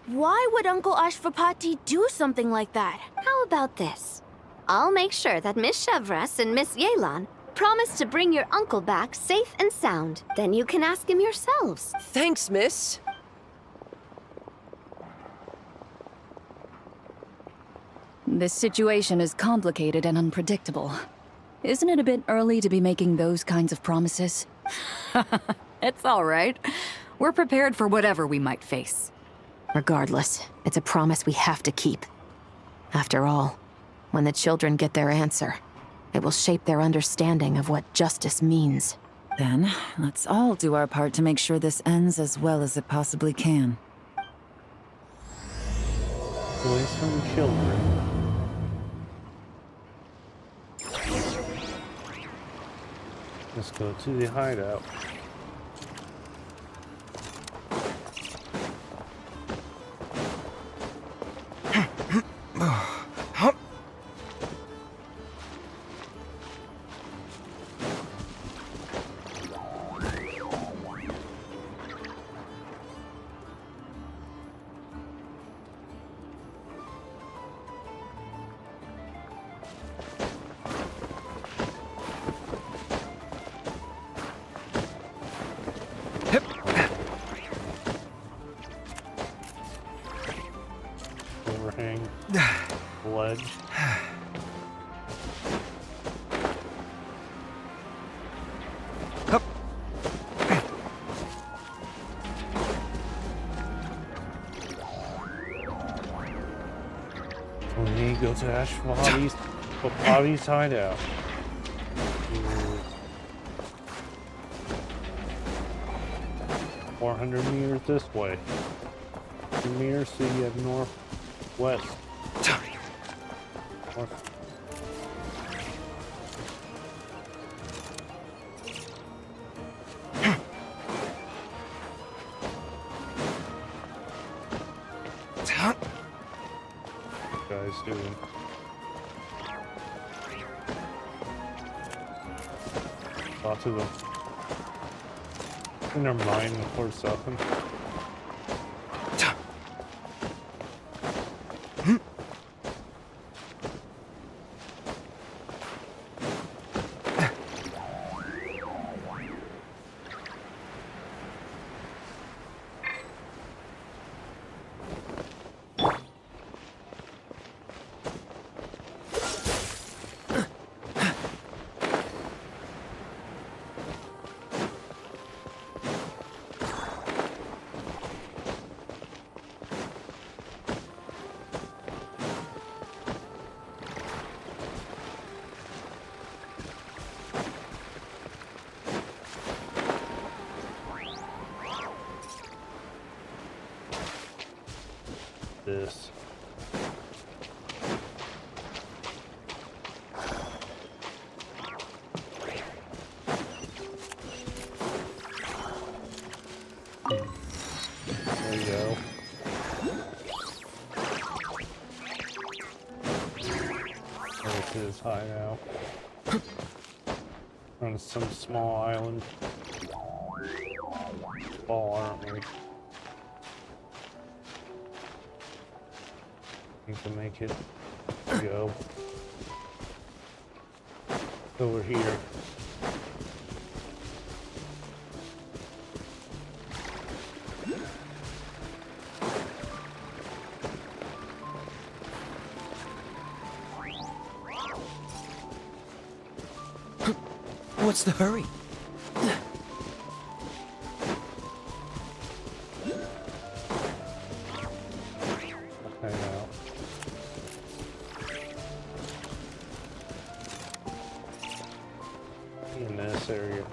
Why would Uncle Ashvapati do something like that? How about this? I'll make sure that Miss Chevres and Miss Yelan promise to bring your uncle back safe and sound. Then you can ask him yourselves. Thanks, miss. This situation is complicated and unpredictable. Isn't it a bit early to be making those kinds of promises? It's all right. We're prepared for whatever we might face. Regardless, it's a promise we have to keep. After all, when the children get their answer, it will shape their understanding of what justice means. Then, let's all do our part to make sure this ends as well as it possibly can. Voice from children. Let's go to the hideout. sludge. Hup. We need to go to Ashwadi's hideout. 400 meters this way. 2 meters, so you have northwest. North. Guys doing. Lots of them. Never mind, for something. This. There you go. This is high now. On some small island. Ball, aren't we? To make it go over here. What's the hurry? In this area.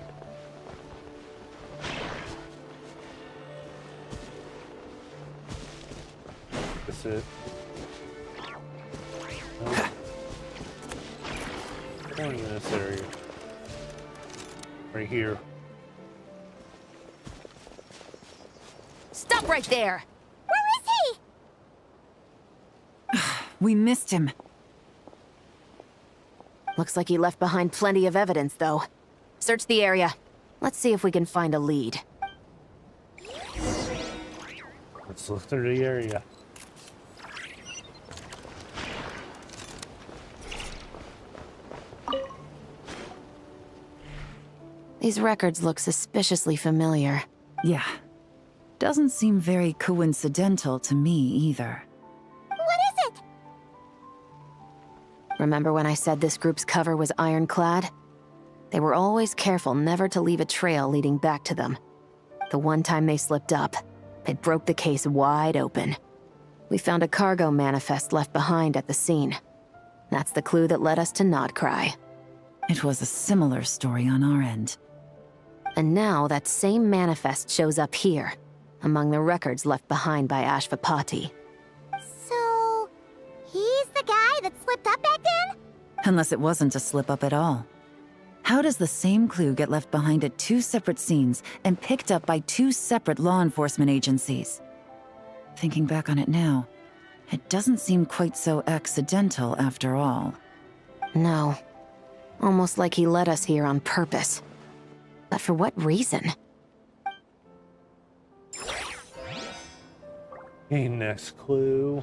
That's it. Going in this area. Right here. Stop right there! Where is he? We missed him. Looks like he left behind plenty of evidence, though. Search the area. Let's see if we can find a lead. Let's look through the area. These records look suspiciously familiar. Yeah. Doesn't seem very coincidental to me either. What is it? Remember when I said this group's cover was ironclad? They were always careful never to leave a trail leading back to them. The one time they slipped up, it broke the case wide open. We found a cargo manifest left behind at the scene. That's the clue that led us to Nodcry. It was a similar story on our end. And now that same manifest shows up here, among the records left behind by Ashvapati. So, he's the guy that slipped up back then? Unless it wasn't a slip-up at all. How does the same clue get left behind at 2 separate scenes and picked up by 2 separate law enforcement agencies? Thinking back on it now, it doesn't seem quite so accidental after all. No. Almost like he led us here on purpose. But for what reason? Okay, next clue.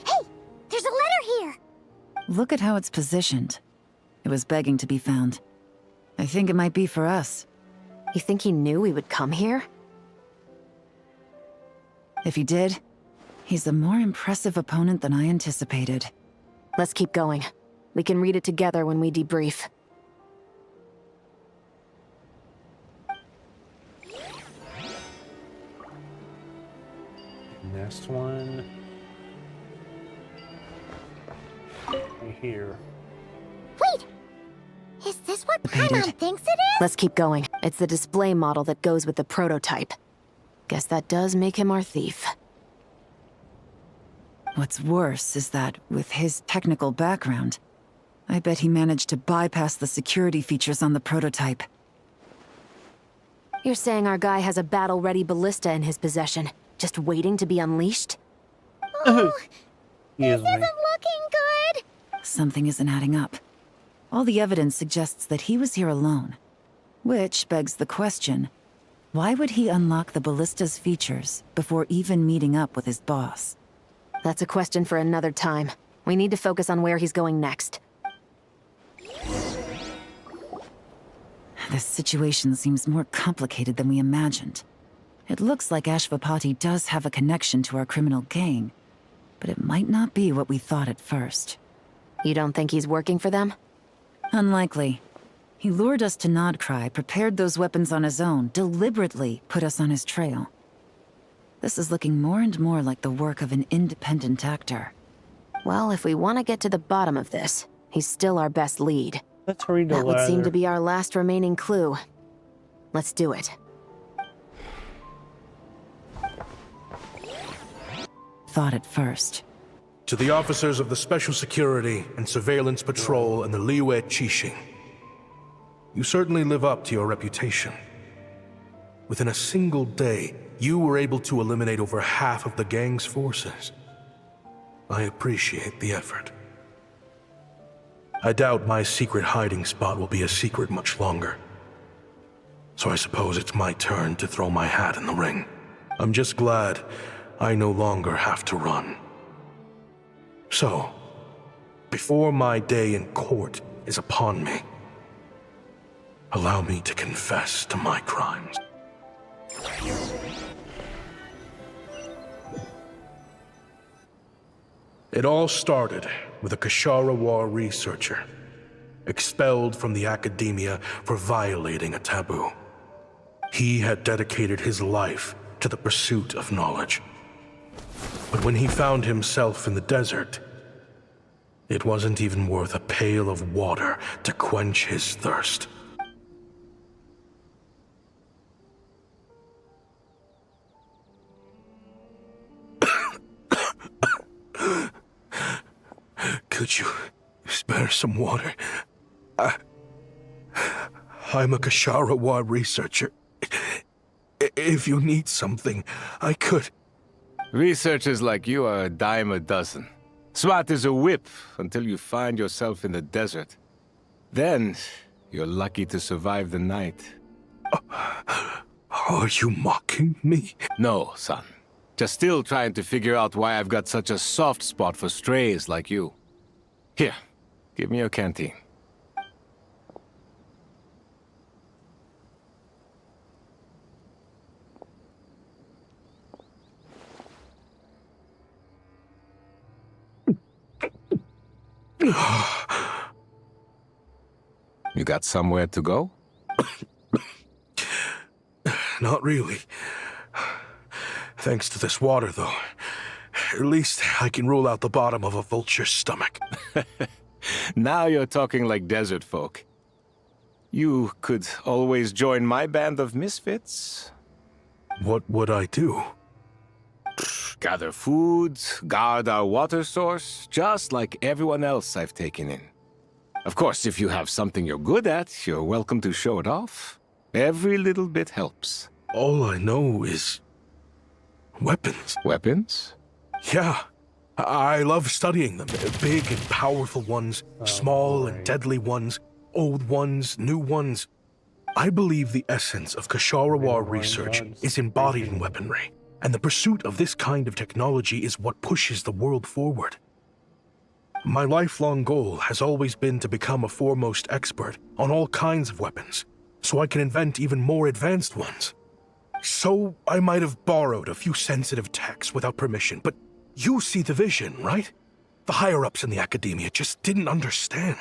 Hey, there's a letter here. Look at how it's positioned. It was begging to be found. I think it might be for us. You think he knew we would come here? If he did, He's a more impressive opponent than I anticipated. Let's keep going. We can read it together when we debrief. Next one. Right here. Wait! Is this what Paimon thinks it is? Let's keep going. It's the display model that goes with the prototype. Guess that does make him our thief. What's worse is that, with his technical background, I bet he managed to bypass the security features on the prototype. You're saying our guy has a battle-ready ballista in his possession, just waiting to be unleashed? Oh, This isn't looking good. Something isn't adding up. All the evidence suggests that he was here alone. Which begs the question, why would he unlock the ballista's features before even meeting up with his boss? That's a question for another time. We need to focus on where he's going next. This situation seems more complicated than we imagined. It looks like Ashvapati does have a connection to our criminal gang, but it might not be what we thought at first. You don't think he's working for them? Unlikely. He lured us to Nodcry, prepared those weapons on his own, deliberately put us on his trail. This is looking more and more like the work of an independent actor. Well, if we want to get to the bottom of this, he's still our best lead. Let's read the That would seem letter. to be our last remaining clue. Let's do it. Thought at first. To the officers of the Special Security and Surveillance Patrol and the Liyue Qixing, you certainly live up to your reputation. Within a single day, you were able to eliminate over half of the gang's forces. I appreciate the effort. I doubt my secret hiding spot will be a secret much longer. So I suppose it's my turn to throw my hat in the ring. I'm just glad I no longer have to run. So, before my day in court is upon me, allow me to confess to my crimes. It all started with a Kashara War researcher, expelled from the academia for violating a taboo. He had dedicated his life to the pursuit of knowledge. But when he found himself in the desert, it wasn't even worth a pail of water to quench his thirst. Could you spare some water? I'm a Kasharawa researcher. If you need something, I could. Researchers like you are a dime a dozen. Smart as a whip until you find yourself in the desert. Then, you're lucky to survive the night. Are you mocking me? No, son. Just still trying to figure out why I've got such a soft spot for strays like you. Here, give me your canteen. You got somewhere to go? Not really. Thanks to this water, though. At least I can rule out the bottom of a vulture's stomach. Now you're talking like desert folk. You could always join my band of misfits. What would I do? Gather food, guard our water source, just like everyone else I've taken in. Of course, if you have something you're good at, you're welcome to show it off. Every little bit helps. All I know is weapons. Weapons? Yeah. I love studying them. Big and powerful ones, small and deadly ones, old ones, new ones. I believe the essence of Kasharawa research is embodied in weaponry, and the pursuit of this kind of technology is what pushes the world forward. My lifelong goal has always been to become a foremost expert on all kinds of weapons, so I can invent even more advanced ones. So I might have borrowed a few sensitive techs without permission, but You see the vision, right? The higher-ups in the Academia just didn't understand.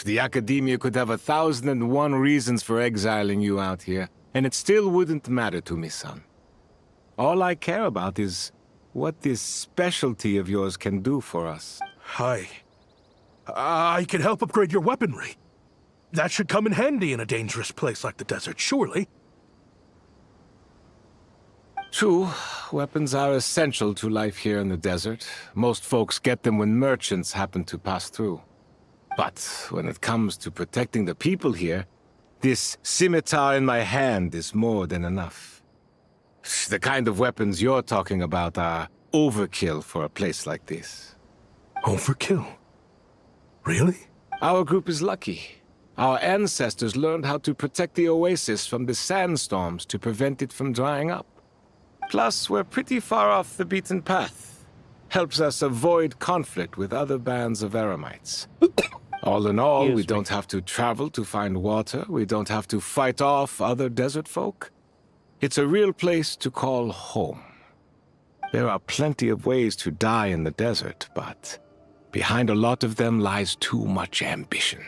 The Academia could have 1,001 reasons for exiling you out here, and it still wouldn't matter to me, son. All I care about is what this specialty of yours can do for us. I can help upgrade your weaponry. That should come in handy in a dangerous place like the desert, surely. True, weapons are essential to life here in the desert. Most folks get them when merchants happen to pass through. But when it comes to protecting the people here, this scimitar in my hand is more than enough. The kind of weapons you're talking about are overkill for a place like this. Overkill? Really? Our group is lucky. Our ancestors learned how to protect the oasis from the sandstorms to prevent it from drying up. Plus, we're pretty far off the beaten path. Helps us avoid conflict with other bands of Eremites. All in all, we don't have to travel to find water. We don't have to fight off other desert folk. It's a real place to call home. There are plenty of ways to die in the desert, but behind a lot of them lies too much ambition.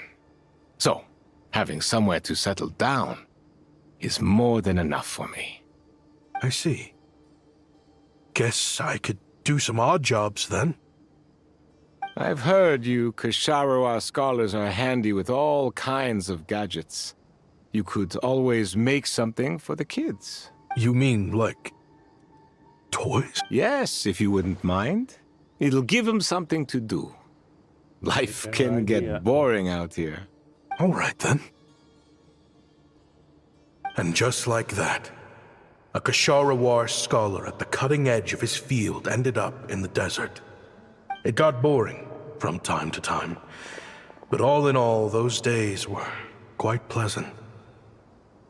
So, having somewhere to settle down is more than enough for me. I see. Guess I could do some odd jobs then. I've heard you Kasharawa scholars are handy with all kinds of gadgets. You could always make something for the kids. You mean, like, toys? Yes, if you wouldn't mind. It'll give them something to do. Life can get boring out here. All right, then. And just like that, a Kasharawar scholar at the cutting edge of his field ended up in the desert. It got boring from time to time, but all in all, those days were quite pleasant.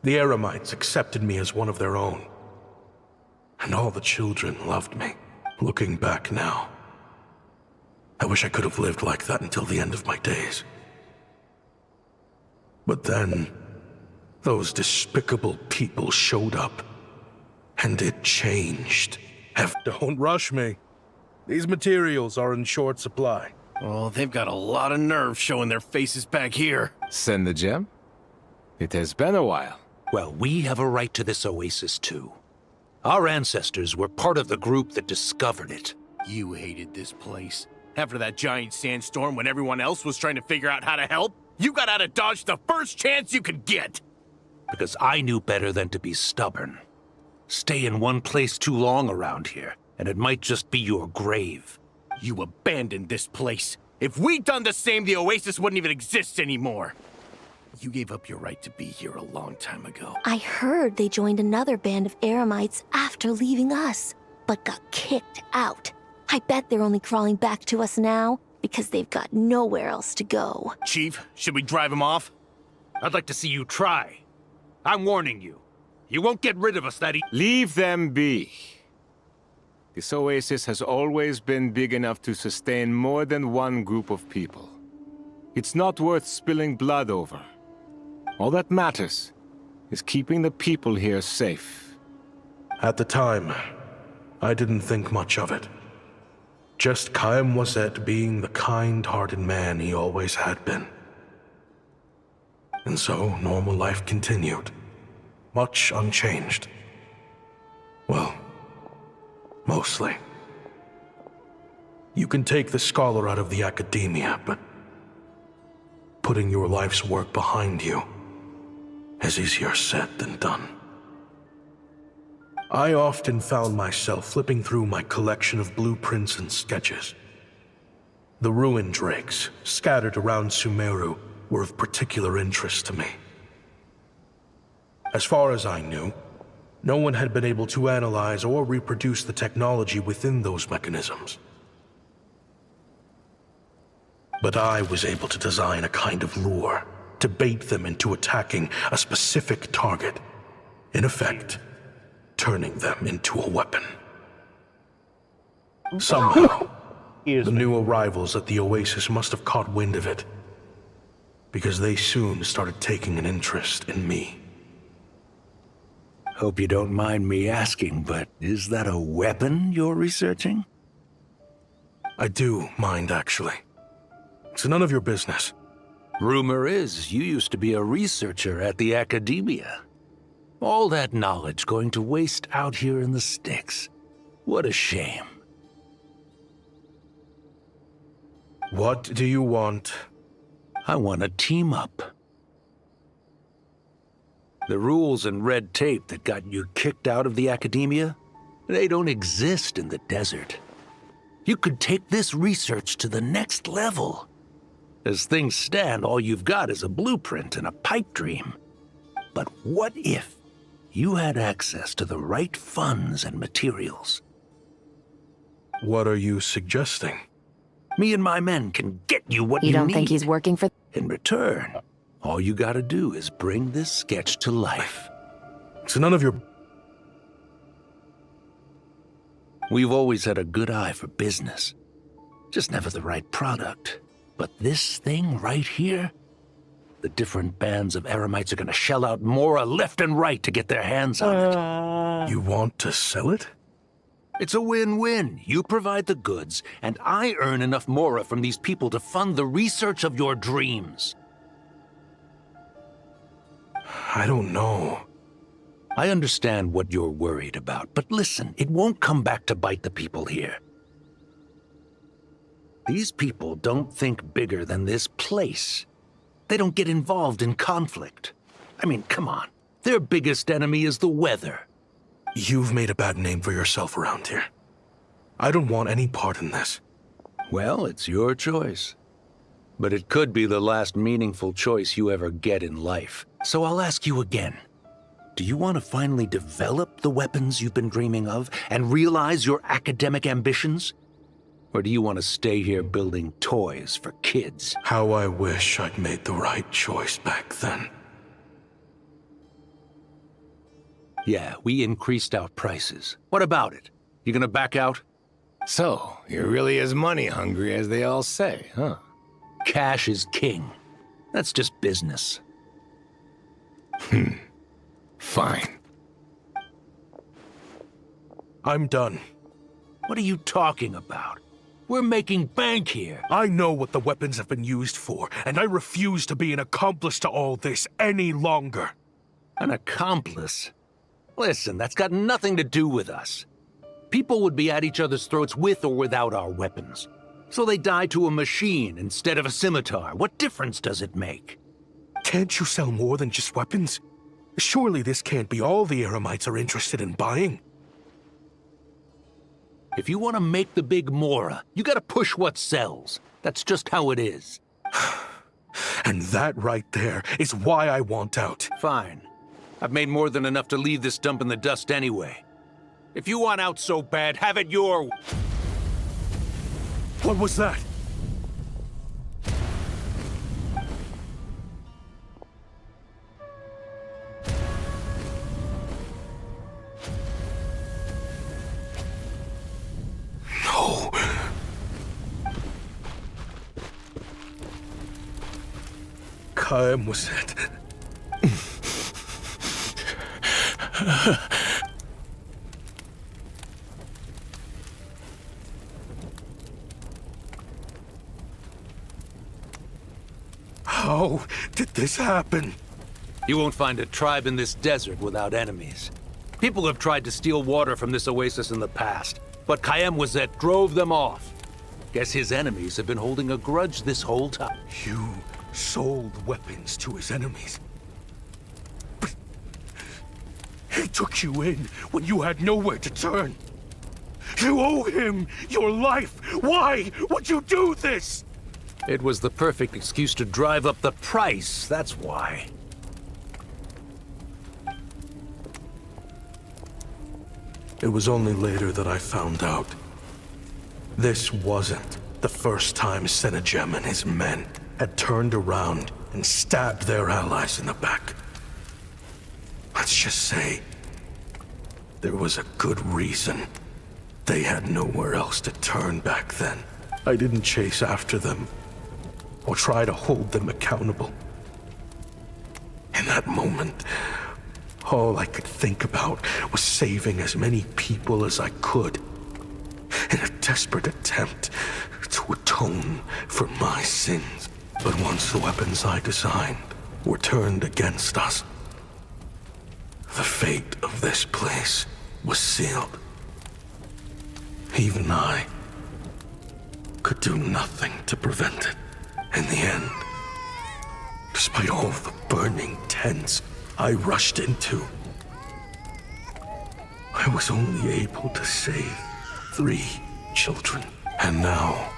The Eremites accepted me as one of their own, and all the children loved me. Looking back now, I wish I could have lived like that until the end of my days. But then, those despicable people showed up, and it changed. Don't rush me. These materials are in short supply. Oh, they've got a lot of nerve showing their faces back here. Send the gem? It has been a while. Well, we have a right to this oasis, too. Our ancestors were part of the group that discovered it. You hated this place. After that giant sandstorm when everyone else was trying to figure out how to help, you got out of Dodge the first chance you could get! Because I knew better than to be stubborn. Stay in one place too long around here, and it might just be your grave. You abandoned this place. If we'd done the same, the oasis wouldn't even exist anymore. You gave up your right to be here a long time ago. I heard they joined another band of Eremites after leaving us, but got kicked out. I bet they're only crawling back to us now because they've got nowhere else to go. Chief, should we drive him off? I'd like to see you try. I'm warning you. You won't get rid of us that Leave them be. This oasis has always been big enough to sustain more than one group of people. It's not worth spilling blood over. All that matters is keeping the people here safe. At the time, I didn't think much of it. Just Chaim Wazet being the kind-hearted man he always had been. And so, normal life continued. Much unchanged. Well, mostly. You can take the scholar out of the academia, but putting your life's work behind you is easier said than done. I often found myself flipping through my collection of blueprints and sketches. The ruin drakes scattered around Sumeru were of particular interest to me. As far as I knew, no one had been able to analyze or reproduce the technology within those mechanisms. But I was able to design a kind of lure to bait them into attacking a specific target. In effect, turning them into a weapon. Somehow, the new arrivals at the oasis must have caught wind of it, because they soon started taking an interest in me. Hope you don't mind me asking, but is that a weapon you're researching? I do mind, actually. It's none of your business. Rumor is you used to be a researcher at the academia. All that knowledge going to waste out here in the sticks. What a shame. What do you want? I want to team up. The rules and red tape that got you kicked out of the academia, they don't exist in the desert. You could take this research to the next level. As things stand, all you've got is a blueprint and a pipe dream. But what if you had access to the right funds and materials? What are you suggesting? Me and my men can get you what you need. You don't think he's working for... In return, all you gotta do is bring this sketch to life. It's none of your... We've always had a good eye for business. Just never the right product. But this thing right here, the different bands of Eremites are gonna shell out Mora left and right to get their hands on it. You want to sell it? It's a win-win. You provide the goods, and I earn enough Mora from these people to fund the research of your dreams. I don't know. I understand what you're worried about, but listen, it won't come back to bite the people here. These people don't think bigger than this place. They don't get involved in conflict. I mean, come on. Their biggest enemy is the weather. You've made a bad name for yourself around here. I don't want any part in this. Well, it's your choice. But it could be the last meaningful choice you ever get in life. So I'll ask you again. Do you want to finally develop the weapons you've been dreaming of and realize your academic ambitions? Or do you want to stay here building toys for kids? How I wish I'd made the right choice back then. Yeah, we increased our prices. What about it? You gonna back out? So, you're really as money hungry as they all say, huh? Cash is king. That's just business. Fine. I'm done. What are you talking about? We're making bank here. I know what the weapons have been used for, and I refuse to be an accomplice to all this any longer. An accomplice? Listen, that's got nothing to do with us. People would be at each other's throats with or without our weapons. So they die to a machine instead of a scimitar. What difference does it make? Can't you sell more than just weapons? Surely this can't be all the Eremites are interested in buying. If you want to make the big Mora, you gotta push what sells. That's just how it is. And that right there is why I want out. Fine. I've made more than enough to leave this dump in the dust anyway. If you want out so bad, have it your way. What was that? No. Kaem was it. How did this happen? You won't find a tribe in this desert without enemies. People have tried to steal water from this oasis in the past, but Kayem drove them off. Guess his enemies have been holding a grudge this whole time. You sold weapons to his enemies. But he took you in when you had nowhere to turn. You owe him your life. Why would you do this? It was the perfect excuse to drive up the price, that's why. It was only later that I found out. This wasn't the first time Senegem and his men had turned around and stabbed their allies in the back. Let's just say, there was a good reason. They had nowhere else to turn back then. I didn't chase after them, or try to hold them accountable. In that moment, all I could think about was saving as many people as I could. in a desperate attempt to atone for my sins. But once the weapons I designed were turned against us, the fate of this place was sealed. Even I could do nothing to prevent it. In the end, despite all the burning tents I rushed into, I was only able to save 3 children. And now,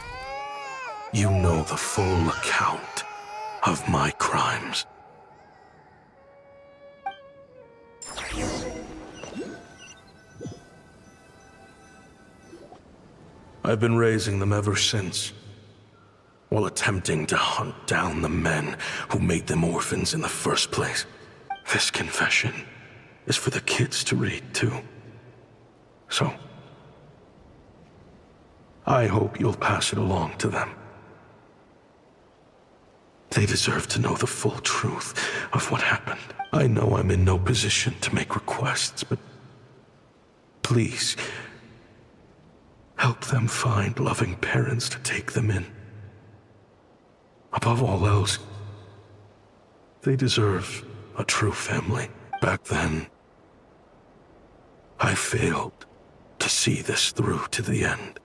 you know the full account of my crimes. I've been raising them ever since, while attempting to hunt down the men who made them orphans in the first place. This confession is for the kids to read, too. So, I hope you'll pass it along to them. They deserve to know the full truth of what happened. I know I'm in no position to make requests, but please, help them find loving parents to take them in. Above all else, they deserve a true family. Back then, I failed to see this through to the end.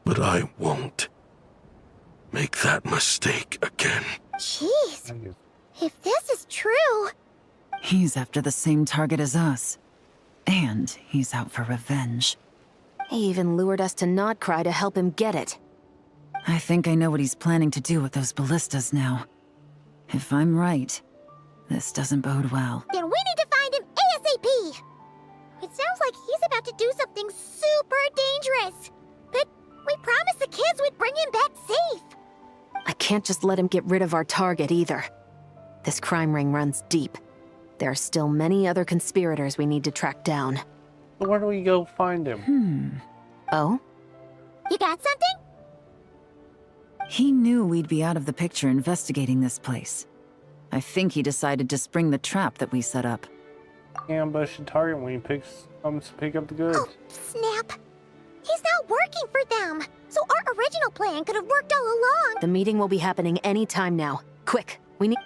But I won't make that mistake again. Jeez. If this is true... He's after the same target as us. And he's out for revenge. He even lured us to Nodcry to help him get it. I think I know what he's planning to do with those ballistas now. If I'm right, this doesn't bode well. Then we need to find him ASAP! It sounds like he's about to do something super dangerous. But we promised the kids we'd bring him back safe. I can't just let him get rid of our target either. This crime ring runs deep. There are still many other conspirators we need to track down. Where do we go find him? Oh? You got something? He knew we'd be out of the picture investigating this place. I think he decided to spring the trap that we set up. Ambush and target when he comes to pick up the goods. Oh, snap. He's not working for them. So our original plan could have worked all along. The meeting will be happening any time now. Quick, we need...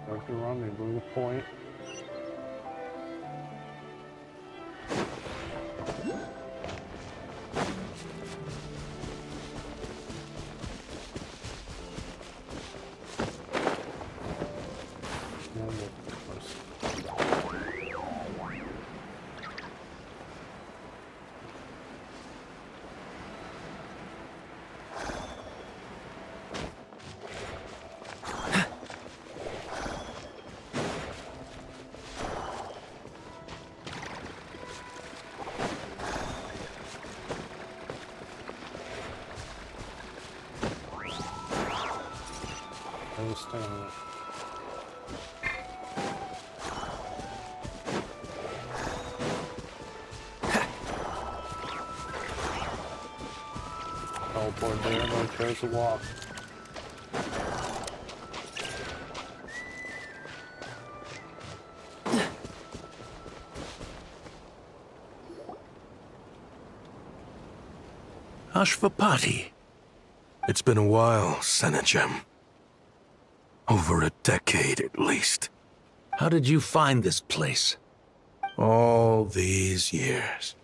Go to rendezvous point. Teleport there, no chairs to walk. Ashvapati. It's been a while, Senegem. Over a decade, at least. How did you find this place? All these years.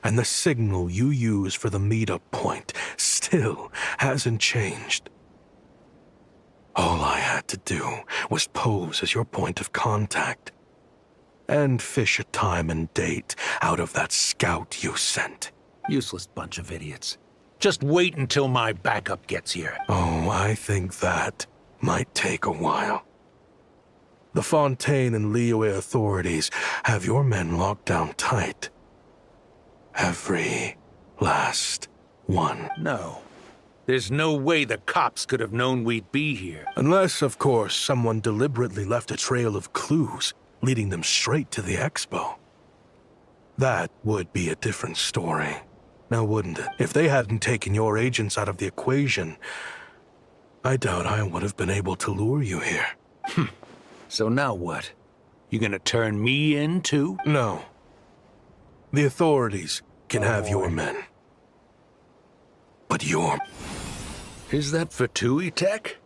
And the signal you use for the meetup point still hasn't changed. All I had to do was pose as your point of contact. And fish a time and date out of that scout you sent. Useless bunch of idiots. Just wait until my backup gets here. Oh, I think that might take a while. The Fontaine and Liyue authorities have your men locked down tight. Every last one. No. There's no way the cops could have known we'd be here. Unless, of course, someone deliberately left a trail of clues, leading them straight to the expo. That would be a different story. Now, wouldn't it? If they hadn't taken your agents out of the equation, I doubt I would have been able to lure you here. So now what? You gonna turn me in, too? No. The authorities can have your men. But your... Is that Fatui tech?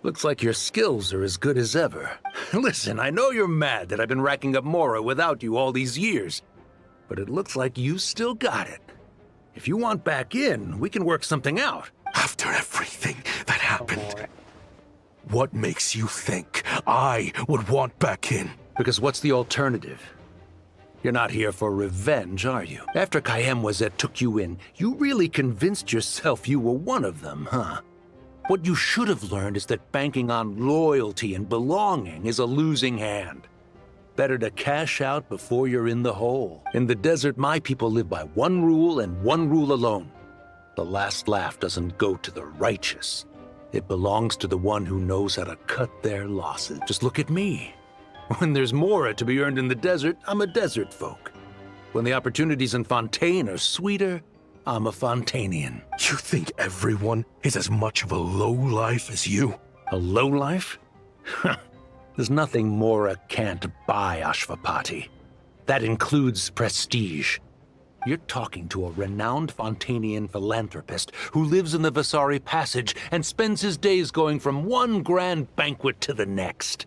Looks like your skills are as good as ever. Listen, I know you're mad that I've been racking up Mora without you all these years, but it looks like you still got it. If you want back in, we can work something out. After everything that happened, what makes you think I would want back in? Because what's the alternative? You're not here for revenge, are you? After Kayemwazet took you in, you really convinced yourself you were one of them, huh? What you should have learned is that banking on loyalty and belonging is a losing hand. Better to cash out before you're in the hole. In the desert, my people live by one rule and one rule alone. The last laugh doesn't go to the righteous. It belongs to the one who knows how to cut their losses. Just look at me. When there's Mora to be earned in the desert, I'm a desert folk. When the opportunities in Fontaine are sweeter, I'm a Fontanian. You think everyone is as much of a lowlife as you? A lowlife? There's nothing Mora can't buy, Ashvapati. That includes prestige. You're talking to a renowned Fontanian philanthropist who lives in the Vasari Passage and spends his days going from one grand banquet to the next.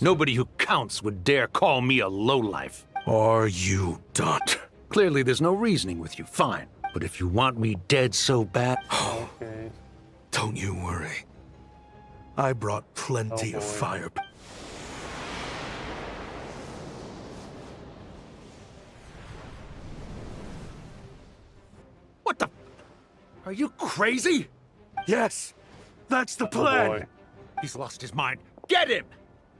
Nobody who counts would dare call me a lowlife. Are you done? Clearly there's no reasoning with you, fine. But if you want me dead so bad... Okay. Don't you worry. I brought plenty of fire. What the... Are you crazy? Yes, that's the plan. He's lost his mind. Get him!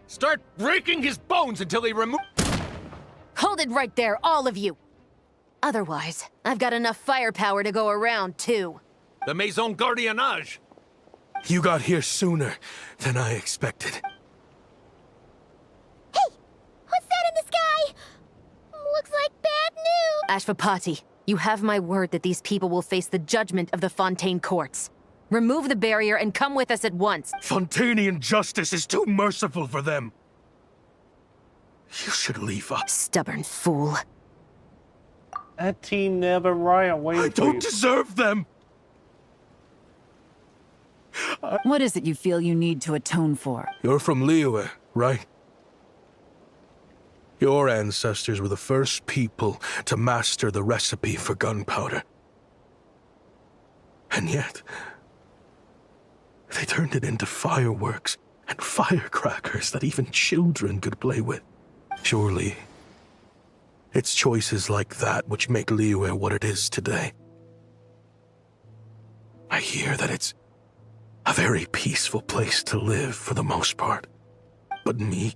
Start breaking his bones until he remove... Hold it right there, all of you! Otherwise, I've got enough firepower to go around, too. The Maison Gardiennage! You got here sooner than I expected. Hey! What's that in the sky? Looks like bad news! Ashvapati, you have my word that these people will face the judgment of the Fontaine courts. Remove the barrier and come with us at once. Fontanian justice is too merciful for them. You should leave us. Stubborn fool. That team never riot. I don't deserve them! What is it you feel you need to atone for? You're from Liyue, right? Your ancestors were the first people to master the recipe for gunpowder. And yet, they turned it into fireworks and firecrackers that even children could play with. Surely, it's choices like that which make Liyue what it is today. I hear that it's a very peaceful place to live for the most part. But me,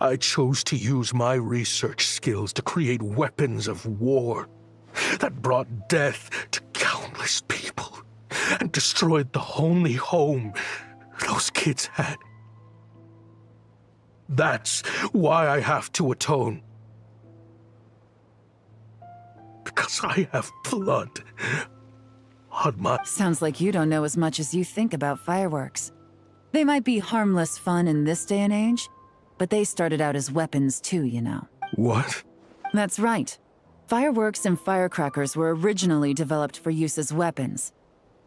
I chose to use my research skills to create weapons of war that brought death to countless people and destroyed the only home those kids had. That's why I have to atone. Because I have blood on my... Sounds like you don't know as much as you think about fireworks. They might be harmless fun in this day and age, but they started out as weapons too, you know. What? That's right. Fireworks and firecrackers were originally developed for use as weapons.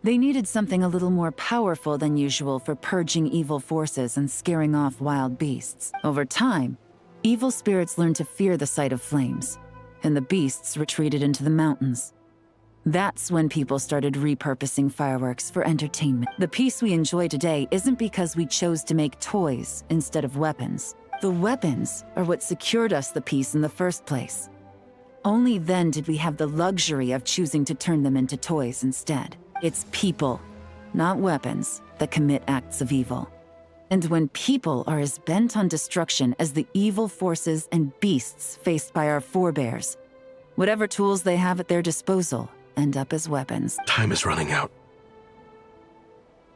They needed something a little more powerful than usual for purging evil forces and scaring off wild beasts. Over time, evil spirits learned to fear the sight of flames, and the beasts retreated into the mountains. That's when people started repurposing fireworks for entertainment. The peace we enjoy today isn't because we chose to make toys instead of weapons. The weapons are what secured us the peace in the first place. Only then did we have the luxury of choosing to turn them into toys instead. It's people, not weapons, that commit acts of evil. And when people are as bent on destruction as the evil forces and beasts faced by our forebears, whatever tools they have at their disposal end up as weapons. Time is running out.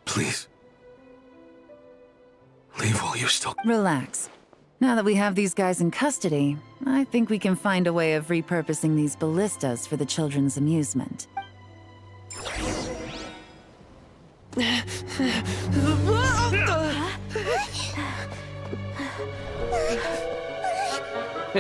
Please. Leave while you still... Relax. Now that we have these guys in custody, I think we can find a way of repurposing these ballistas for the children's amusement. I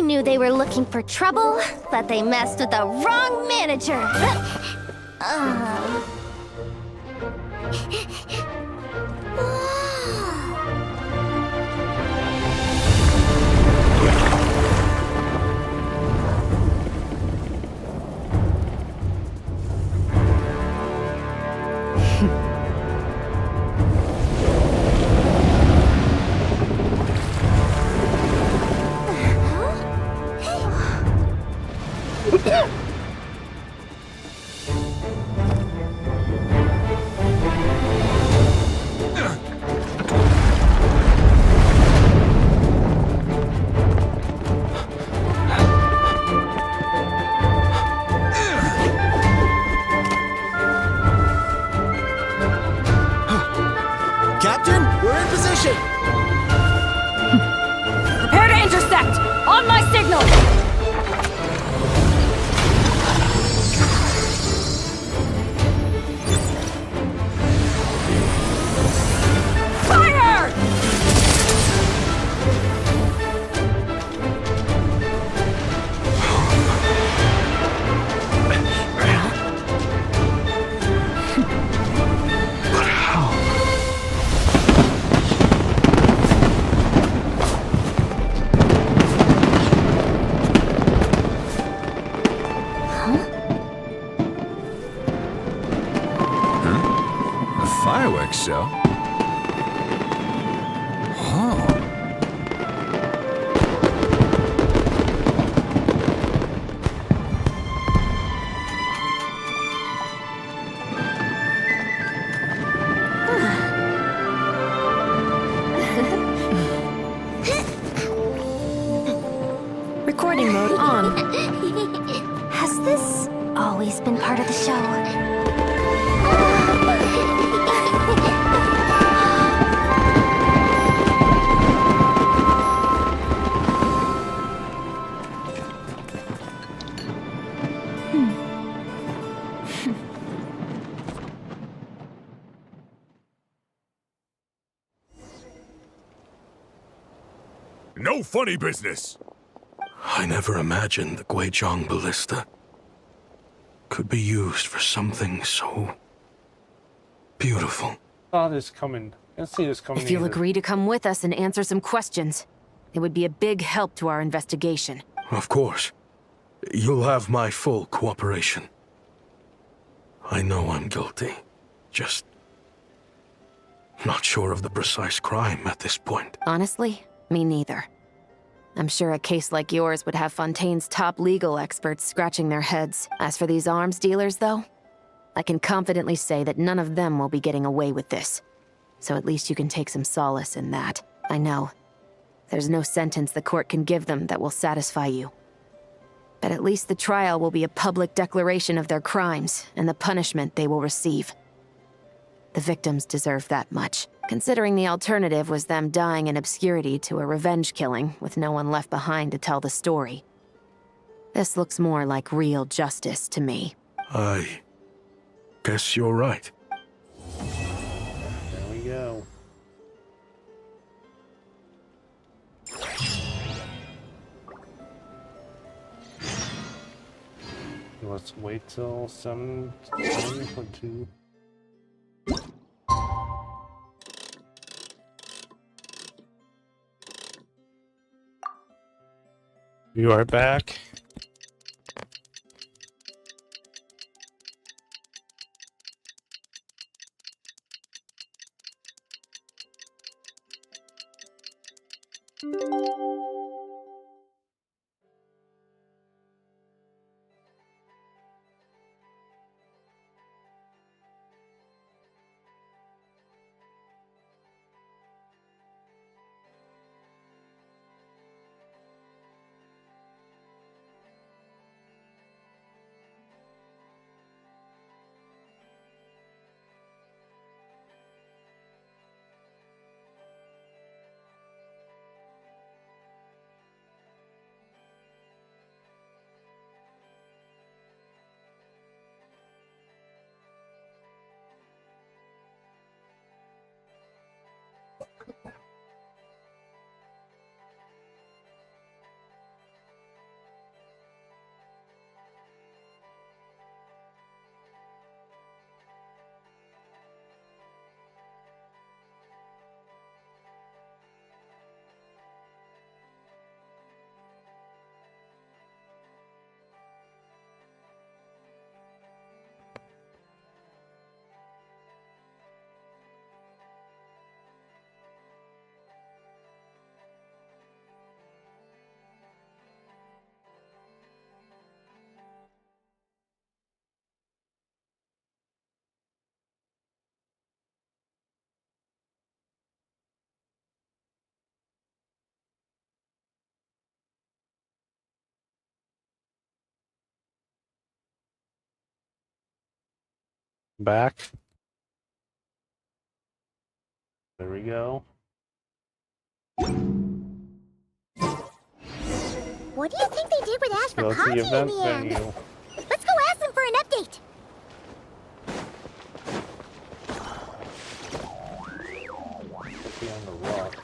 knew they were looking for trouble, but they messed with the wrong manager. Captain, we're in position! Prepare to intercept! On my signal! Fire! But how? A fireworks show? Oh. Recording mode on. Has this always been part of the show? No funny business! I never imagined the Guizhong ballista could be used for something so beautiful. Saw this coming. I see this coming. If you'll either. agree to come with us and answer some questions, it would be a big help to our investigation. Of course. You'll have my full cooperation. I know I'm guilty. Just not sure of the precise crime at this point. Honestly, me neither. I'm sure a case like yours would have Fontaine's top legal experts scratching their heads. As for these arms dealers, though, I can confidently say that none of them will be getting away with this. So at least you can take some solace in that. I know. There's no sentence the court can give them that will satisfy you. But at least the trial will be a public declaration of their crimes and the punishment they will receive. The victims deserve that much, considering the alternative was them dying in obscurity to a revenge killing with no one left behind to tell the story. This looks more like real justice to me. I guess you're right. There we go. Let's wait till 7:22. You are back. Back. There we go. What do you think they did with Ash Go to the Vakati event in the end? venue. Let's go ask them for an update. Be on the rock.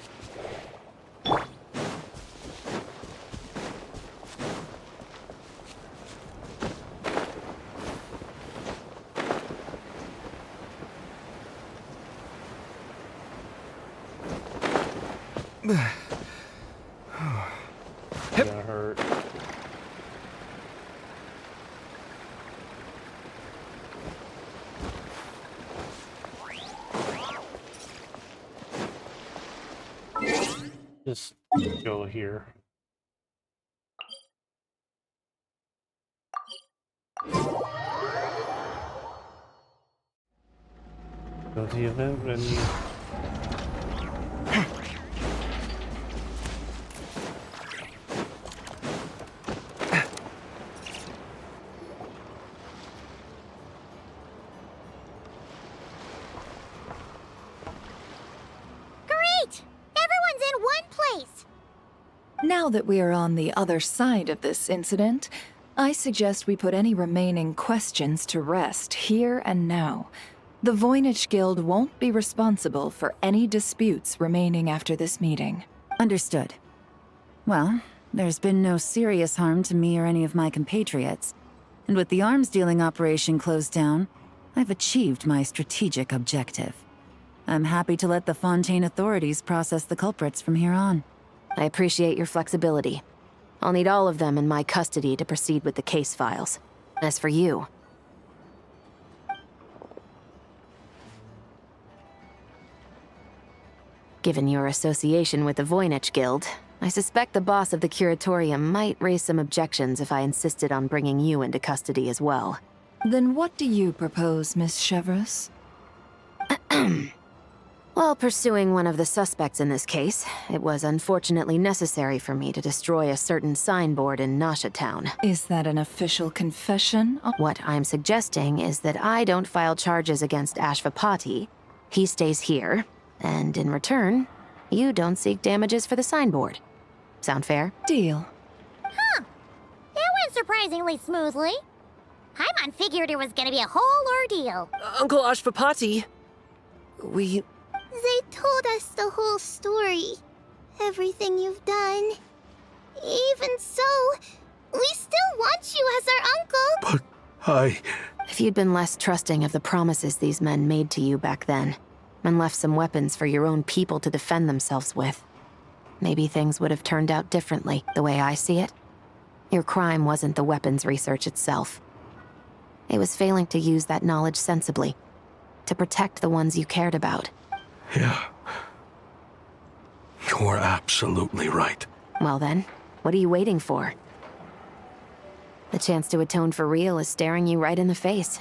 It's gonna hurt. Just go here. Go to the event venue. Great! Everyone's in one place. Now that we are on the other side of this incident, I suggest we put any remaining questions to rest here and now. The Voynich Guild won't be responsible for any disputes remaining after this meeting. Understood. Well, there's been no serious harm to me or any of my compatriots. And with the arms dealing operation closed down, I've achieved my strategic objective. I'm happy to let the Fontaine authorities process the culprits from here on. I appreciate your flexibility. I'll need all of them in my custody to proceed with the case files. As for you... Given your association with the Voynich Guild, I suspect the boss of the Curatorium might raise some objections if I insisted on bringing you into custody as well. Then what do you propose, Miss Chevreuse? While pursuing one of the suspects in this case, it was unfortunately necessary for me to destroy a certain signboard in Nasha Town. Is that an official confession? What I'm suggesting is that I don't file charges against Ashvapati. He stays here, and in return, you don't seek damages for the signboard. Sound fair? Deal. Huh. That went surprisingly smoothly. Paimon figured it was gonna be a whole ordeal. Uncle Ashvapati, They told us the whole story. Everything you've done. Even so, we still want you as our uncle. But If you'd been less trusting of the promises these men made to you back then, and left some weapons for your own people to defend themselves with, maybe things would have turned out differently, the way I see it. Your crime wasn't the weapons research itself. It was failing to use that knowledge sensibly, to protect the ones you cared about. Yeah. You're absolutely right. Well then, what are you waiting for? The chance to atone for real is staring you right in the face.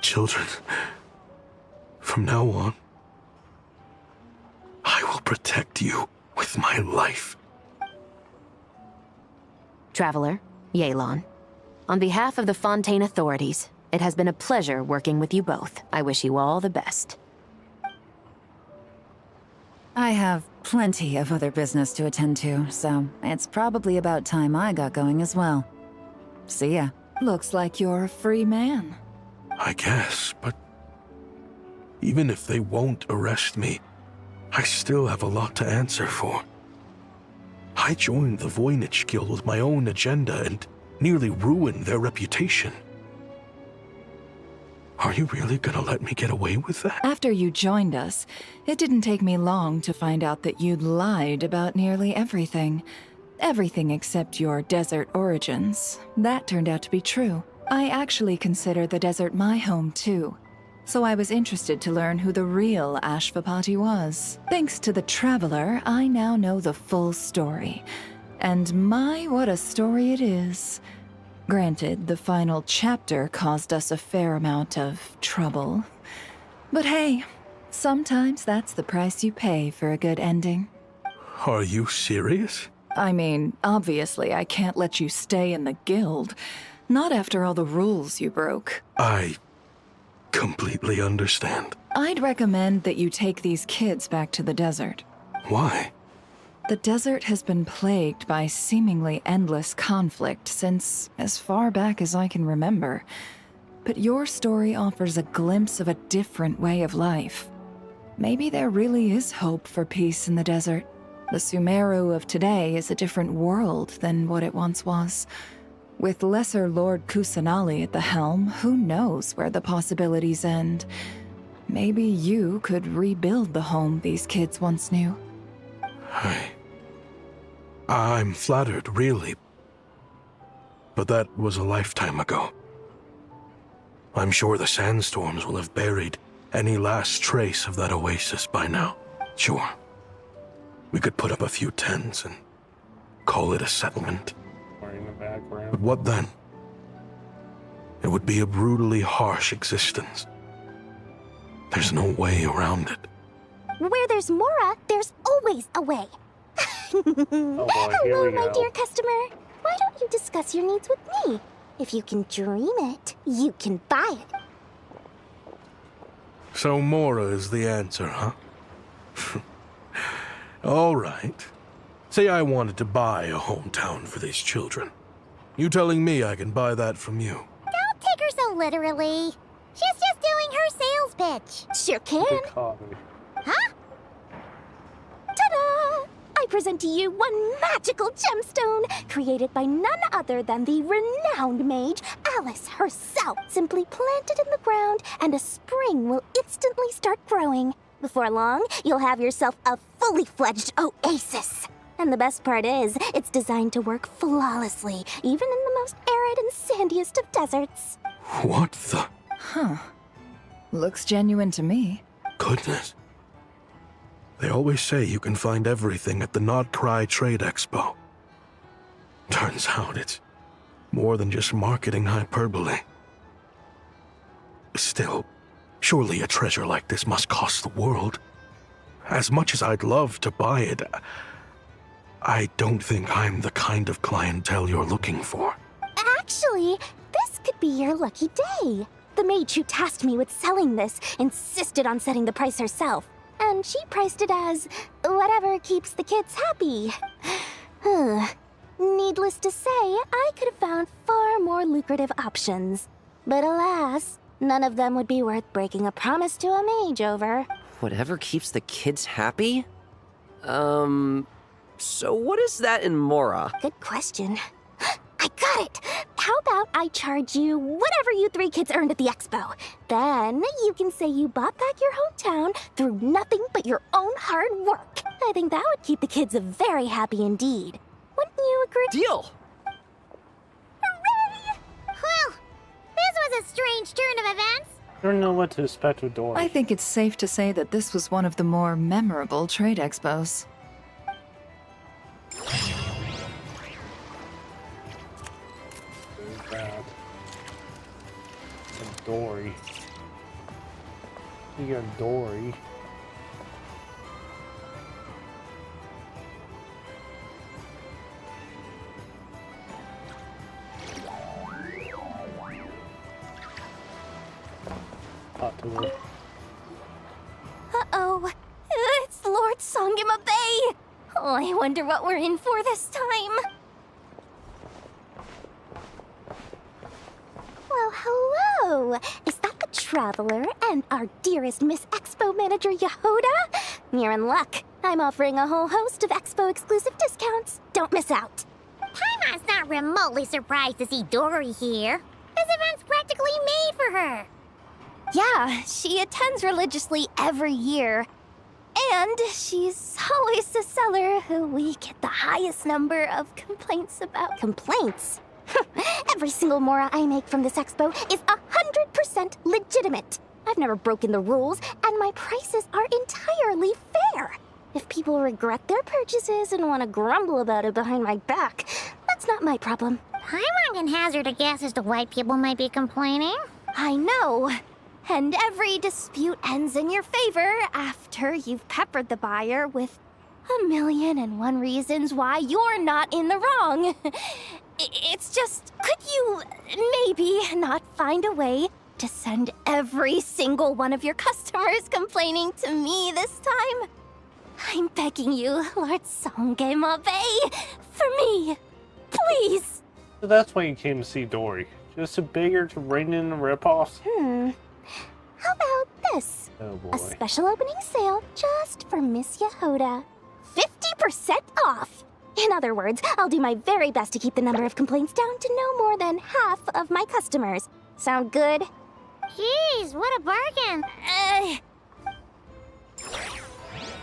Children, from now on, I will protect you with my life. Traveler, Yelan, on behalf of the Fontaine authorities, it has been a pleasure working with you both. I wish you all the best. I have plenty of other business to attend to, so it's probably about time I got going as well. See ya. Looks like you're a free man. I guess, but Even if they won't arrest me, I still have a lot to answer for. I joined the Voynich Guild with my own agenda and nearly ruined their reputation. Are you really gonna let me get away with that? After you joined us, it didn't take me long to find out that you'd lied about nearly everything. Everything except your desert origins. That turned out to be true. I actually consider the desert my home too. So I was interested to learn who the real Ashvapati was. Thanks to the Traveler, I now know the full story. And my, what a story it is. Granted, the final chapter caused us a fair amount of trouble. But hey, sometimes that's the price you pay for a good ending. Are you serious? I mean, obviously I can't let you stay in the guild. Not after all the rules you broke. I completely understand. I'd recommend that you take these kids back to the desert. Why? The desert has been plagued by seemingly endless conflict since as far back as I can remember. But your story offers a glimpse of a different way of life. Maybe there really is hope for peace in the desert. The Sumeru of today is a different world than what it once was. With Lesser Lord Kusanali at the helm, who knows where the possibilities end? Maybe you could rebuild the home these kids once knew. I'm flattered, really. But that was a lifetime ago. I'm sure the sandstorms will have buried any last trace of that oasis by now. Sure. We could put up a few tents and call it a settlement. In the background. But what then? It would be a brutally harsh existence. There's no way around it. Where there's Mora, there's always a way. Oh boy, here Hello, we my go. dear customer. Why don't you discuss your needs with me? If you can dream it, you can buy it. So Mora is the answer, huh? All right. Say I wanted to buy a hometown for these children. You telling me I can buy that from you? Don't take her so literally. She's just doing her sales pitch. Sure can. Huh? Ta-da! I present to you one magical gemstone created by none other than the renowned mage Alice herself. Simply plant it in the ground and a spring will instantly start growing. Before long, you'll have yourself a fully fledged oasis. And the best part is, it's designed to work flawlessly, even in the most arid and sandiest of deserts. What the? Huh. Looks genuine to me. Goodness. They always say you can find everything at the Nodcry Trade Expo. Turns out it's more than just marketing hyperbole. Still, surely a treasure like this must cost the world. As much as I'd love to buy it, I don't think I'm the kind of clientele you're looking for. Actually, this could be your lucky day. The mage who tasked me with selling this insisted on setting the price herself, and she priced it as whatever keeps the kids happy. Needless to say, I could have found far more lucrative options. But alas, none of them would be worth breaking a promise to a mage over. Whatever keeps the kids happy? So what is that in Mora? Good question. I got it! How about I charge you whatever you three kids earned at the expo? Then you can say you bought back your hometown through nothing but your own hard work. I think that would keep the kids very happy indeed. Wouldn't you agree? Deal! Hooray! Well, this was a strange turn of events. I don't know what to expect with Dory. I think it's safe to say that this was one of the more memorable trade expos. Bad. And Dory. You got Dory. Uh-oh. It's Lord Songima Bay. Oh, I wonder what we're in for this time. Well, hello. Is that the Traveler and our dearest Miss Expo Manager Yehoda, you're in luck. I'm offering a whole host of Expo exclusive discounts. Don't miss out. Paimon's not remotely surprised to see Dory here. This event's practically made for her. Yeah, she attends religiously every year. And she's always the seller who we get the highest number of complaints about. Complaints? Every single Mora I make from this expo is 100% legitimate. I've never broken the rules, and my prices are entirely fair. If people regret their purchases and want to grumble about it behind my back, that's not my problem. Paimon can hazard a guess as to why people might be complaining. I know. And every dispute ends in your favor after you've peppered the buyer with 1,000,001 reasons why you're not in the wrong. It's just, could you maybe not find a way to send every single one of your customers complaining to me this time? I'm begging you, Lord Songemabe, for me, please. So that's why you came to see Dory. Just to beg her to rein in the ripoffs? How about this? Oh boy. A special opening sale just for Miss Yehoda. 50% off! In other words, I'll do my very best to keep the number of complaints down to no more than half of my customers. Sound good? Jeez, what a bargain! Here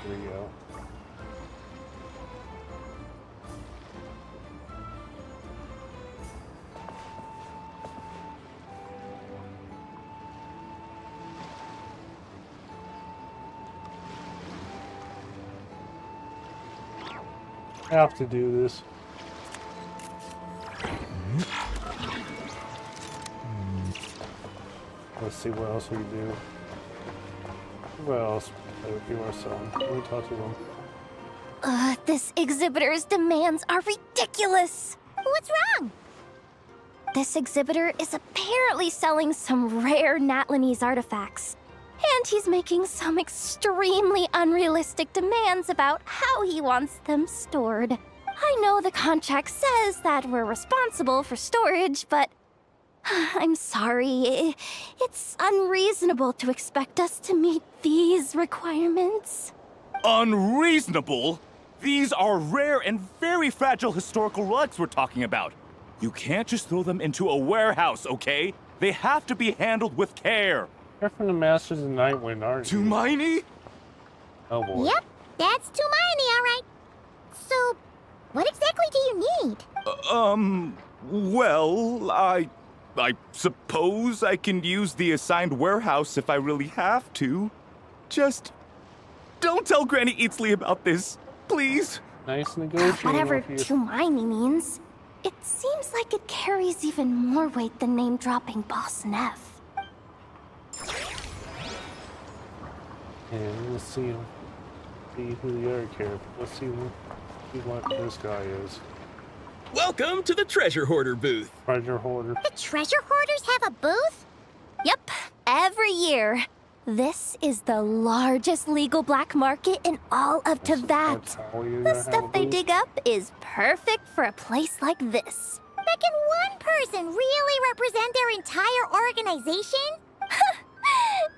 we go. I have to do this. Let's see what else we do. What else do our selling? Let me talk to them. This exhibitor's demands are ridiculous. What's wrong? This exhibitor is apparently selling some rare Natlanese artifacts. And he's making some extremely unrealistic demands about how he wants them stored. I know the contract says that we're responsible for storage, but I'm sorry. It's unreasonable to expect us to meet these requirements. Unreasonable? These are rare and very fragile historical relics we're talking about. You can't just throw them into a warehouse, okay? They have to be handled with care. You're from the Masters of Nightwind, aren't you? Tumaini? Oh boy. Yep, that's Tumaini, all right. So, what exactly do you need? Well, I suppose I can use the assigned warehouse if I really have to. Just don't tell Granny Eatsley about this, please. Nice negotiating. Whatever Tumaini means, it seems like it carries even more weight than name-dropping Boss Neff. And let's see who the other character. Let's see what this guy is. Welcome to the Treasure Hoarder booth. Treasure Hoarder. The treasure hoarders have a booth? Yep, every year. This is the largest legal black market in all of Teyvat. The stuff they dig up is perfect for a place like this. But can one person really represent their entire organization?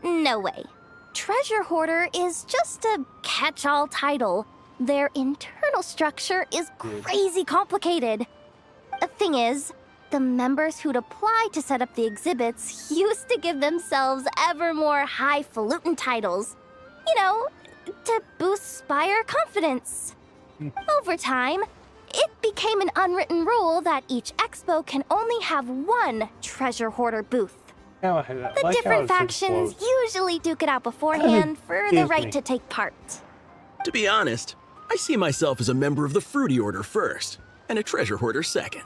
No way. Treasure Hoarder is just a catch-all title. Their internal structure is crazy complicated. The thing is, the members who'd apply to set up the exhibits used to give themselves ever more highfalutin titles. You know, to boost buyer confidence. Over time, it became an unwritten rule that each expo can only have one Treasure Hoarder booth. The different factions usually duke it out beforehand for the right to take part. To be honest, I see myself as a member of the Fruity Order first, and a Treasure Hoarder second.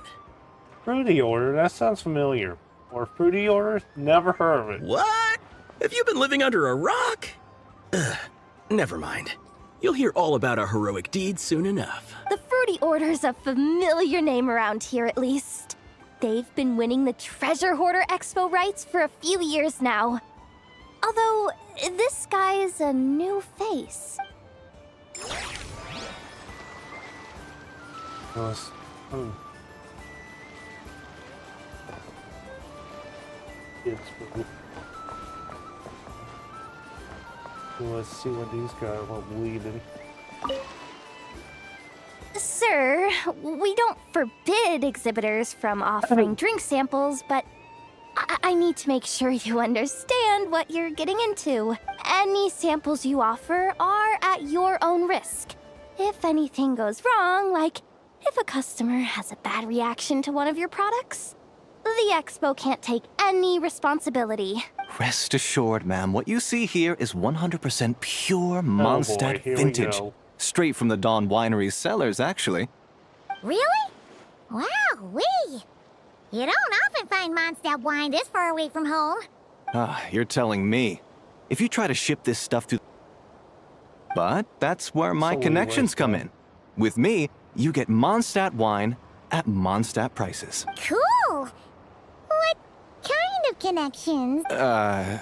Fruity Order? That sounds familiar. Or Fruity Order? Never heard of it. What? Have you been living under a rock? Never mind. You'll hear all about our heroic deeds soon enough. The Fruity Order's a familiar name around here, at least. They've been winning the Treasure Hoarder Expo rights for a few years now. Although, this guy's a new face. Let's see what these guys are bleeding. Sir, we don't forbid exhibitors from offering drink samples, but I need to make sure you understand what you're getting into. Any samples you offer are at your own risk. If anything goes wrong, like if a customer has a bad reaction to one of your products, the expo can't take any responsibility. Rest assured, ma'am, what you see here is 100% pure here Mondstadt we vintage. go. Straight from the Dawn Winery's cellars, actually. Really? Wow-wee! You don't often find Mondstadt wine this far away from home. You're telling me. If you try to ship this stuff to... But that's where my connections come in. With me, you get Mondstadt wine at Mondstadt prices. Cool! What kind of connections? Hey,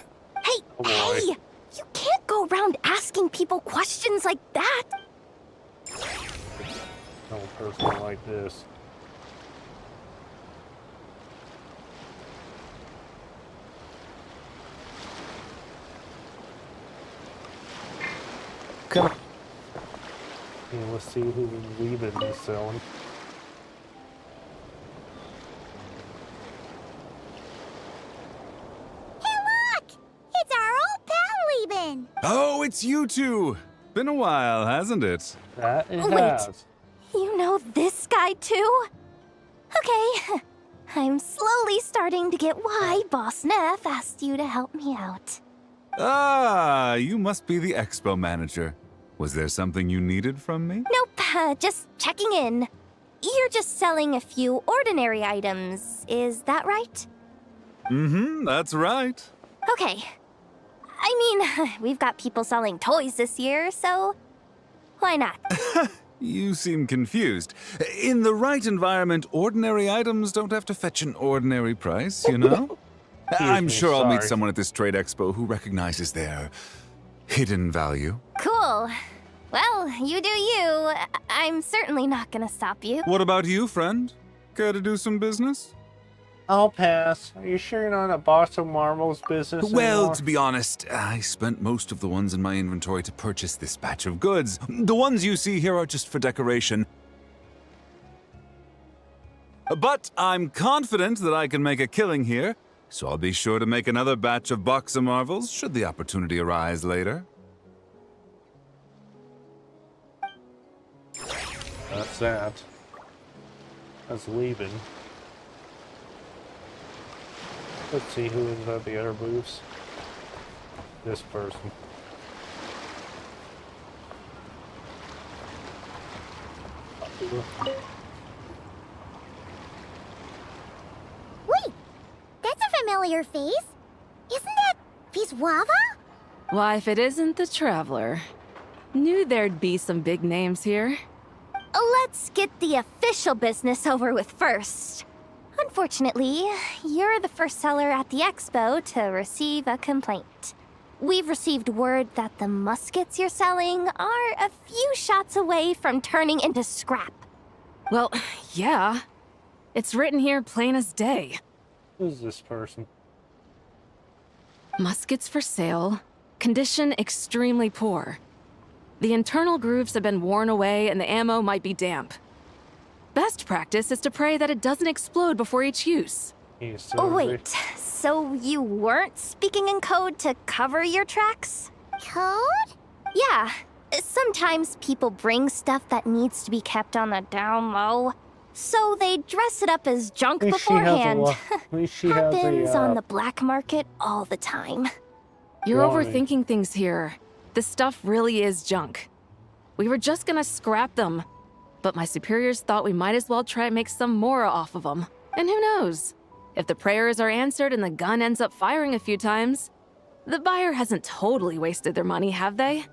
hey! You can't go around asking people questions like that! No person like this. Come on. Yeah, let's see who we've been selling. Hey, look! It's our old pal Lieben! Oh, it's you two! Been a while, hasn't it? That it Wait. has. You know this guy too? Okay, I'm slowly starting to get why Boss Neff asked you to help me out. Ah, you must be the expo manager. Was there something you needed from me? Nope, just checking in. You're just selling a few ordinary items, is that right? Mm-hmm, that's right. Okay. I mean, we've got people selling toys this year, so why not? You seem confused. In the right environment, ordinary items don't have to fetch an ordinary price, you know? I'm sure I'll meet someone at this trade expo who recognizes their hidden value. Cool. Well, you do you. I'm certainly not gonna stop you. What about you, friend? Care to do some business? I'll pass. Are you sure you're not a boss of Marvel's business Well, anymore? to be honest, I spent most of the ones in my inventory to purchase this batch of goods. The ones you see here are just for decoration. But I'm confident that I can make a killing here, so I'll be sure to make another batch of Box of Marvels should the opportunity arise later. That's that. That's leaving. Let's see who is at the other booths. This person. Wait! That's a familiar face. Isn't that Viswava? Why, if it isn't the Traveler. Knew there'd be some big names here. Let's get the official business over with first. Unfortunately, you're the first seller at the expo to receive a complaint. We've received word that the muskets you're selling are a few shots away from turning into scrap. Well, yeah. It's written here plain as day. Who's this person? Muskets for sale. Condition extremely poor. The internal grooves have been worn away and the ammo might be damp. Best practice is to pray that it doesn't explode before each use. Oh, wait, so you weren't speaking in code to cover your tracks? Code? Yeah. Sometimes people bring stuff that needs to be kept on the down low, so they dress it up as junk beforehand. Happens on the black market all the time. You're overthinking things here. This stuff really is junk. We were just gonna scrap them, but my superiors thought we might as well try and make some more off of them. And who knows? If the prayers are answered and the gun ends up firing a few times, the buyer hasn't totally wasted their money, have they?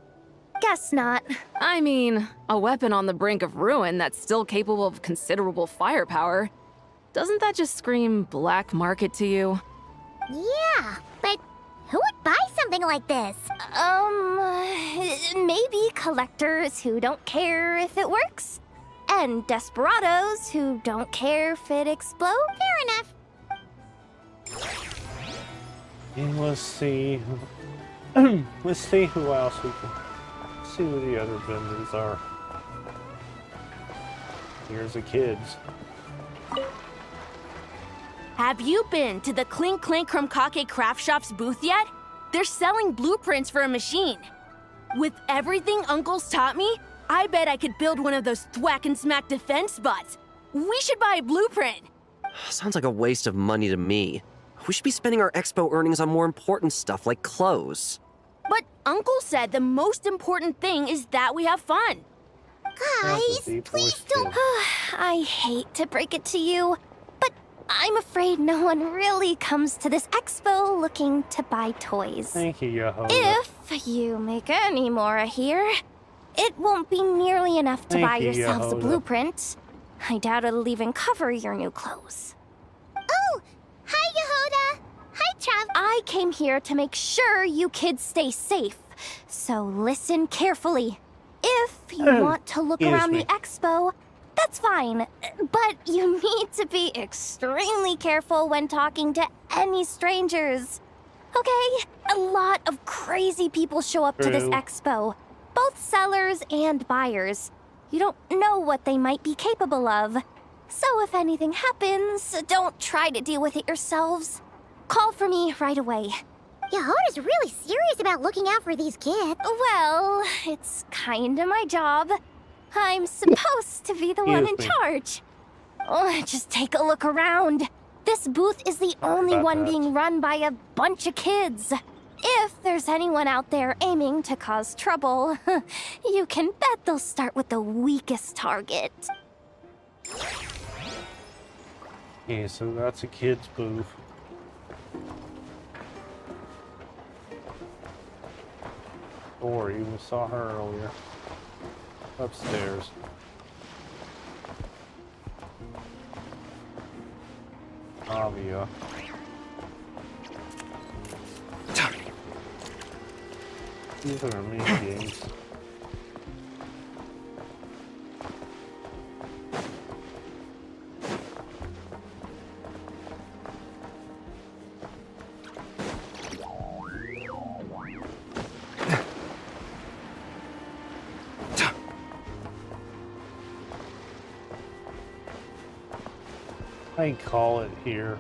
Guess not. I mean, a weapon on the brink of ruin that's still capable of considerable firepower. Doesn't that just scream black market to you? Yeah, but who would buy something like this? Maybe collectors who don't care if it works, and desperados who don't care if it explodes. Fair enough. And let's see. Let's see who else we can. See who the other vendors are. Here's the kids. Have you been to the Clink Clank Krumkake Craft Shop's booth yet? They're selling blueprints for a machine. With everything Uncle's taught me, I bet I could build one of those thwack and smack defense bots. We should buy a blueprint. Sounds like a waste of money to me. We should be spending our expo earnings on more important stuff like clothes. But Uncle said the most important thing is that we have fun. Guys, please don't. I hate to break it to you, but I'm afraid no one really comes to this expo looking to buy toys. Thank you, Yehoda. If you make any more here, it won't be nearly enough to Thank buy you, yourselves a Yehoda. blueprint. I doubt it'll even cover your new clothes. Oh, hi, Yehoda. Hi, Trav. I came here to make sure you kids stay safe, so listen carefully. If you want to look Excuse around me. the expo, that's fine, but you need to be extremely careful when talking to any strangers. Okay? A lot of crazy people show up to this True. expo, both sellers and buyers. You don't know what they might be capable of. So if anything happens, don't try to deal with it yourselves. Call for me right away. Yehoda's really serious about looking out for these kids. Well, it's kinda my job. I'm supposed to be the one in Excuse me. charge. Oh, just take a look around. This booth is the only About one that. being run by a bunch of kids. If there's anyone out there aiming to cause trouble, you can bet they'll start with the weakest target. Okay, so that's a kid's booth. Or you saw her earlier. Upstairs. Avia. These are mini games. I call it here.